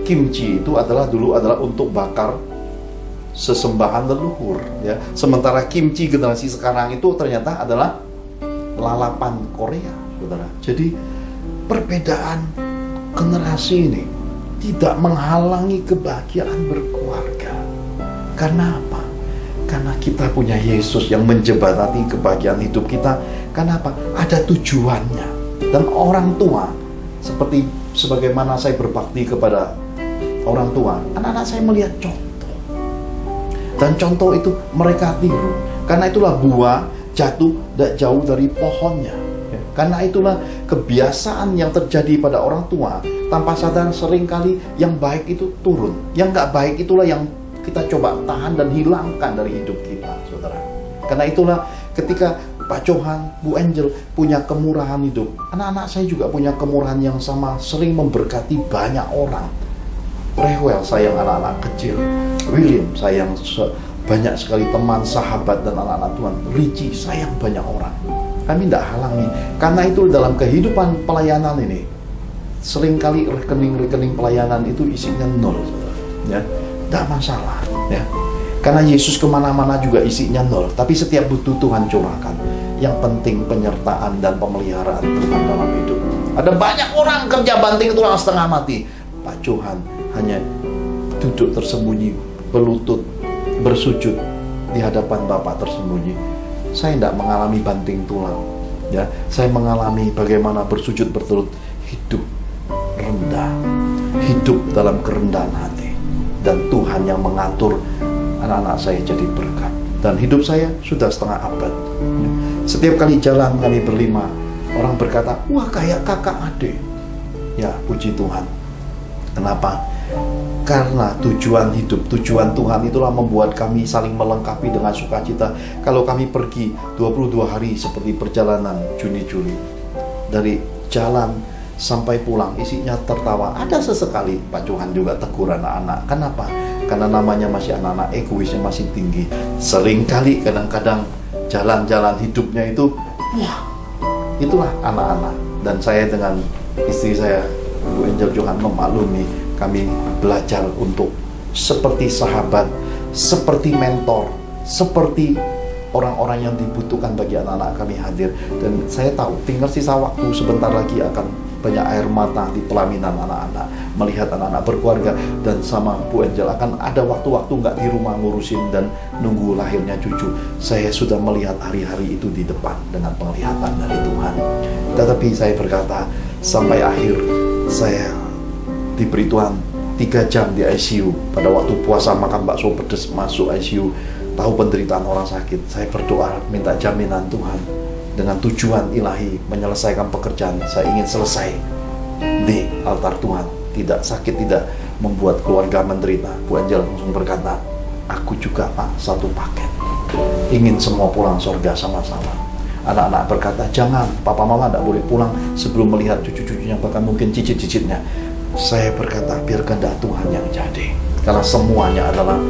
kimchi itu dulu adalah untuk bakar sesembahan leluhur, ya. Sementara kimchi generasi sekarang itu ternyata adalah lalapan Korea, saudara. Jadi perbedaan generasi ini tidak menghalangi kebahagiaan berkeluarga. Karena apa? Karena kita punya Yesus yang menjembatani kebahagiaan hidup kita. Kenapa? Ada tujuannya. Dan orang tua, sebagaimana saya berbakti kepada orang tua, anak-anak saya melihat contoh. Dan contoh itu mereka tiru. Karena itulah buah jatuh tidak jauh dari pohonnya. Karena itulah kebiasaan yang terjadi pada orang tua. Tanpa sadar seringkali yang baik itu turun. Yang nggak baik itulah yang kita coba tahan dan hilangkan dari hidup kita, saudara. Karena itulah ketika Pak Johan, Bu Angel punya kemurahan hidup, anak-anak saya juga punya kemurahan yang sama, sering memberkati banyak orang. Rewel sayang anak-anak kecil, William sayang banyak sekali teman, sahabat dan anak-anak Tuhan. Richie sayang banyak orang. Kami tidak halangi. Karena itu dalam kehidupan pelayanan ini, seringkali rekening-rekening pelayanan itu isinya nol, ya, tidak masalah, ya. Karena Yesus kemana-mana juga isinya nol, tapi setiap butuh Tuhan curahkan. Yang penting penyertaan dan pemeliharaan Tuhan dalam hidup. Ada banyak orang kerja banting tulang setengah mati. Pak Johan hanya duduk tersembunyi, berlutut, bersujud di hadapan Bapa tersembunyi. Saya tidak mengalami banting tulang, ya. Saya mengalami bagaimana bersujud berturut, hidup rendah, hidup dalam kerendahan hati, dan Tuhan yang mengatur anak-anak saya jadi berkat. Dan hidup saya sudah setengah abad. Setiap kali jalan kami berlima, orang berkata, wah kayak kakak adik. Ya, puji Tuhan. Kenapa? Karena tujuan hidup, tujuan Tuhan itulah membuat kami saling melengkapi dengan sukacita. Kalau kami pergi 22 hari seperti perjalanan Juni-Juli, dari jalan sampai pulang isinya tertawa. Ada sesekali Pak Johan juga tegur anak-anak. Kenapa? Karena namanya masih anak-anak, egoisnya masih tinggi. Seringkali kadang-kadang jalan-jalan hidupnya itu, wah, itulah anak-anak. Dan saya dengan istri saya, Bu Angel Johan, memaklumi. Kami belajar untuk seperti sahabat, seperti mentor, seperti orang-orang yang dibutuhkan bagi anak-anak kami hadir. Dan saya tahu tinggal sisa waktu sebentar lagi akan banyak air mata di pelaminan anak-anak, melihat anak-anak berkeluarga. Dan sama Bu Angel akan ada waktu-waktu nggak di rumah ngurusin dan nunggu lahirnya cucu. Saya sudah melihat hari-hari itu di depan dengan penglihatan dari Tuhan. Tetapi saya berkata, sampai akhir saya diberi Tuhan 3 jam di ICU. Pada waktu puasa makan bakso pedas masuk ICU, tahu penderitaan orang sakit. Saya berdoa minta jaminan Tuhan dengan tujuan ilahi menyelesaikan pekerjaan. Saya ingin selesai di altar Tuhan, tidak sakit, tidak membuat keluarga menderita. Bu Angel langsung berkata, aku juga Pak, satu paket, ingin semua pulang surga sama-sama. Anak-anak berkata, jangan, papa mama tidak boleh pulang sebelum melihat cucu-cucunya, bahkan mungkin cicit-cicitnya. Saya berkata, biar kehendak Tuhan yang jadi. Karena semuanya adalah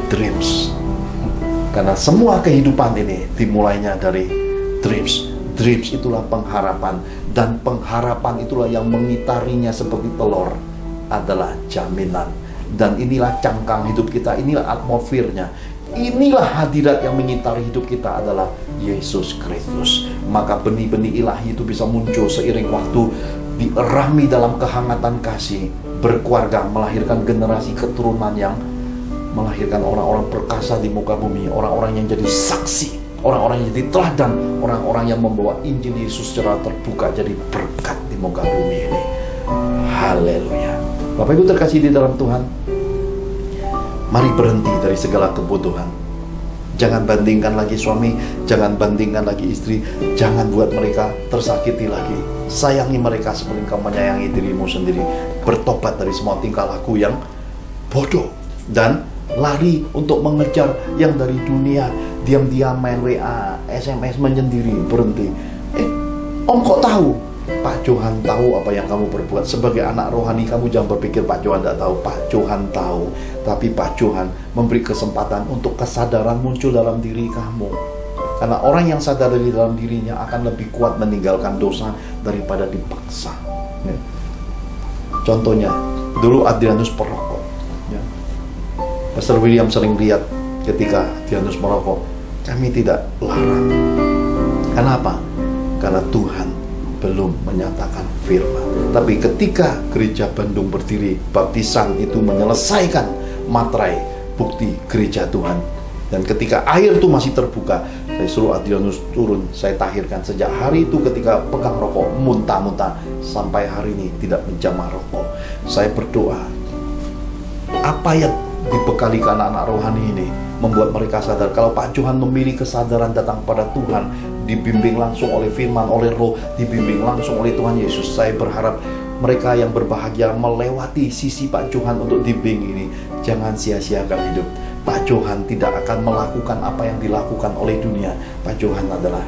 dreams. Karena semua kehidupan ini dimulainya dari dreams. Dreams itulah pengharapan. Dan pengharapan itulah yang mengitarinya seperti telur adalah jaminan. Dan inilah cangkang hidup kita, inilah atmosfernya. Inilah hadirat yang mengitari hidup kita adalah Yesus Kristus. Maka benih-benih ilahi itu bisa muncul seiring waktu, dierami dalam kehangatan kasih, berkeluarga, melahirkan generasi keturunan yang melahirkan orang-orang perkasa di muka bumi, orang-orang yang jadi saksi, orang-orang yang jadi teladan, orang-orang yang membawa Injil Yesus secara terbuka jadi berkat di muka bumi ini. Haleluya. Bapak Ibu terkasih di dalam Tuhan, mari berhenti dari segala kebutuhan. Jangan bandingkan lagi suami, jangan bandingkan lagi istri, jangan buat mereka tersakiti lagi. Sayangi mereka seperti kau menyayangi dirimu sendiri. Bertobat dari semua tingkah laku yang bodoh dan lari untuk mengejar yang dari dunia. Diam-diam main WA, SMS menyendiri, berhenti. Om kok tahu? Pak Johan tahu apa yang kamu perbuat. Sebagai anak rohani, kamu jangan berpikir Pak Johan tidak tahu. Pak Johan tahu. Tapi Pak Johan memberi kesempatan untuk kesadaran muncul dalam diri kamu. Karena orang yang sadar dari dalam dirinya akan lebih kuat meninggalkan dosa daripada dipaksa. Ya. Contohnya, dulu Adrianus perokok. Ya. Pastor William sering lihat ketika Adrianus merokok. Kami tidak larang. Kenapa? Karena Tuhan belum menyatakan firman. Tapi ketika gereja Bandung berdiri, baptisan itu menyelesaikan materai bukti gereja Tuhan. Dan ketika air itu masih terbuka, saya suruh Adrianus turun, saya tahirkan. Sejak hari itu ketika pegang rokok, muntah-muntah, sampai hari ini tidak menjamah rokok. Saya berdoa, apa yang dibekali ke anak-anak rohani ini membuat mereka sadar. Kalau Pak Johan memilih kesadaran datang pada Tuhan, dibimbing langsung oleh firman, oleh roh, dibimbing langsung oleh Tuhan Yesus. Saya berharap mereka yang berbahagia melewati sisi Pak Johan untuk dibimbing ini. Jangan sia-siakan hidup. Pak Johan tidak akan melakukan apa yang dilakukan oleh dunia. Pak Johan adalah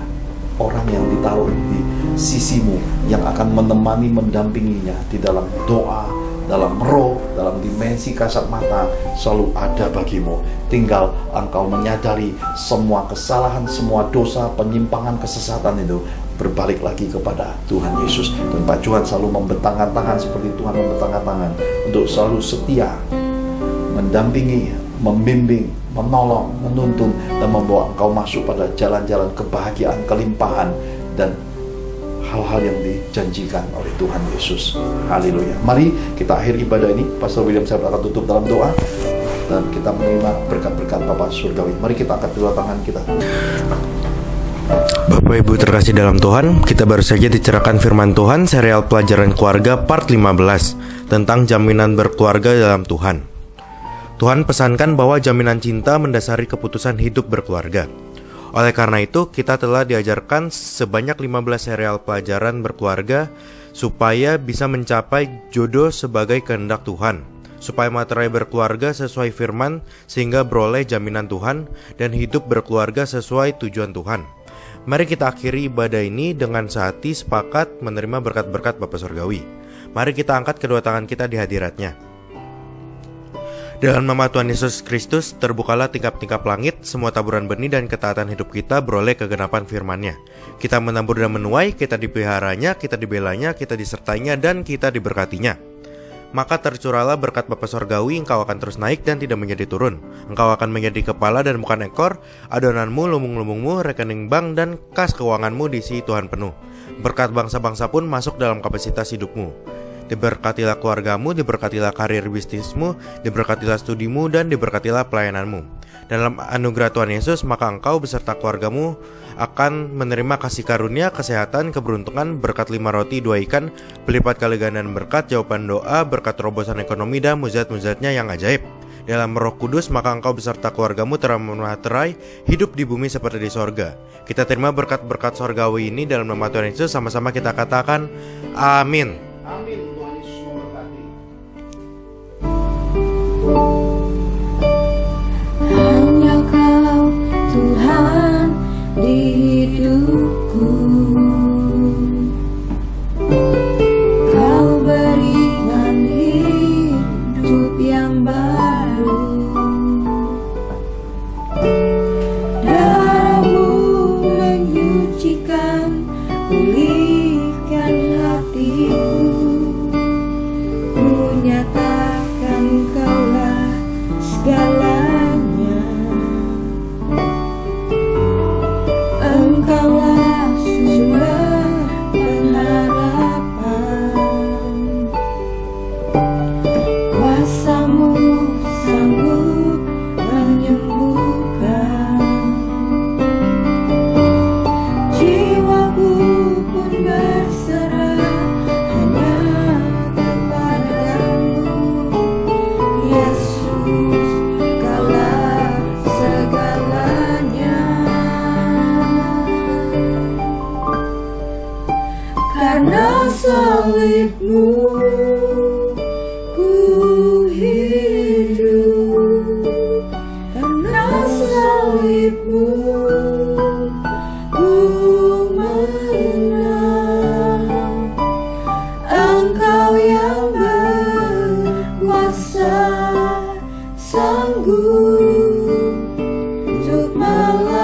orang yang ditaruh di sisimu, yang akan menemani, mendampinginya di dalam doa, dalam roh, dalam dimensi kasat mata selalu ada bagimu. Tinggal engkau menyadari semua kesalahan, semua dosa, penyimpangan, kesesatan itu berbalik lagi kepada Tuhan Yesus. Dan Pak Tuhan selalu membentangkan tangan seperti Tuhan membentangkan tangan untuk selalu setia mendampingi, membimbing, menolong, menuntun, dan membawa engkau masuk pada jalan-jalan kebahagiaan, kelimpahan, dan hal-hal yang dijanjikan oleh Tuhan Yesus. Haleluya. Mari kita akhiri ibadah ini. Pastor William saya akan tutup dalam doa, dan kita menerima berkat-berkat Bapa Surgawi. Mari kita angkat kedua tangan kita. Bapak Ibu terkasih dalam Tuhan, kita baru saja dicerahkan firman Tuhan serial pelajaran keluarga part 15 tentang jaminan berkeluarga dalam Tuhan. Tuhan pesankan bahwa jaminan cinta mendasari keputusan hidup berkeluarga. Oleh karena itu, kita telah diajarkan sebanyak 15 serial pelajaran berkeluarga supaya bisa mencapai jodoh sebagai kehendak Tuhan, supaya materai berkeluarga sesuai firman sehingga beroleh jaminan Tuhan dan hidup berkeluarga sesuai tujuan Tuhan. Mari kita akhiri ibadah ini dengan sehati sepakat menerima berkat-berkat Bapa Surgawi. Mari kita angkat kedua tangan kita di hadiratnya. Dalam nama Tuhan Yesus Kristus, terbukalah tingkap-tingkap langit, semua taburan benih dan ketaatan hidup kita beroleh kegenapan firman-Nya. Kita menabur dan menuai, kita dipeliharanya, kita dibelanya, kita disertainya, dan kita diberkatinya. Maka tercurahlah berkat Bapa Surgawi, engkau akan terus naik dan tidak menjadi turun. Engkau akan menjadi kepala dan bukan ekor, adonanmu, lumbung-lumbungmu, rekening bank, dan kas keuanganmu diisi Tuhan penuh. Berkat bangsa-bangsa pun masuk dalam kapasitas hidupmu. Diberkatilah keluargamu, diberkatilah karir bisnismu, diberkatilah studimu, dan diberkatilah pelayananmu. Dalam anugerah Tuhan Yesus, maka engkau beserta keluargamu akan menerima kasih karunia, kesehatan, keberuntungan, berkat 5 roti 2 ikan, berlipat kali ganda berkat, jawaban doa, berkat terobosan ekonomi, dan mujizat-mujizatnya yang ajaib. Dalam Roh Kudus, maka engkau beserta keluargamu termeterai hidup di bumi seperti di sorga. Kita terima berkat-berkat sorgawi ini dalam nama Tuhan Yesus. Sama-sama kita katakan, amin. Amin. Tuhan Yesus memberkati. Hanya Kau Tuhan di hidupku, Kau berikan hidup yang baru. Darah-Mu menyucikan, pulihkan hatiku. Ku nyatakan Kaulah segalanya. Engkaulah sumber pengharapan. Kuasa-Mu sanggup menyembuhkan. Jiwaku pun berserah hanya kepadamu. Yesus, Kaulah segalanya. Karena salib-Mu ku hidup. Karena salib-Mu ku menang. Engkau yang berkuasa, sanggup untuk melakukan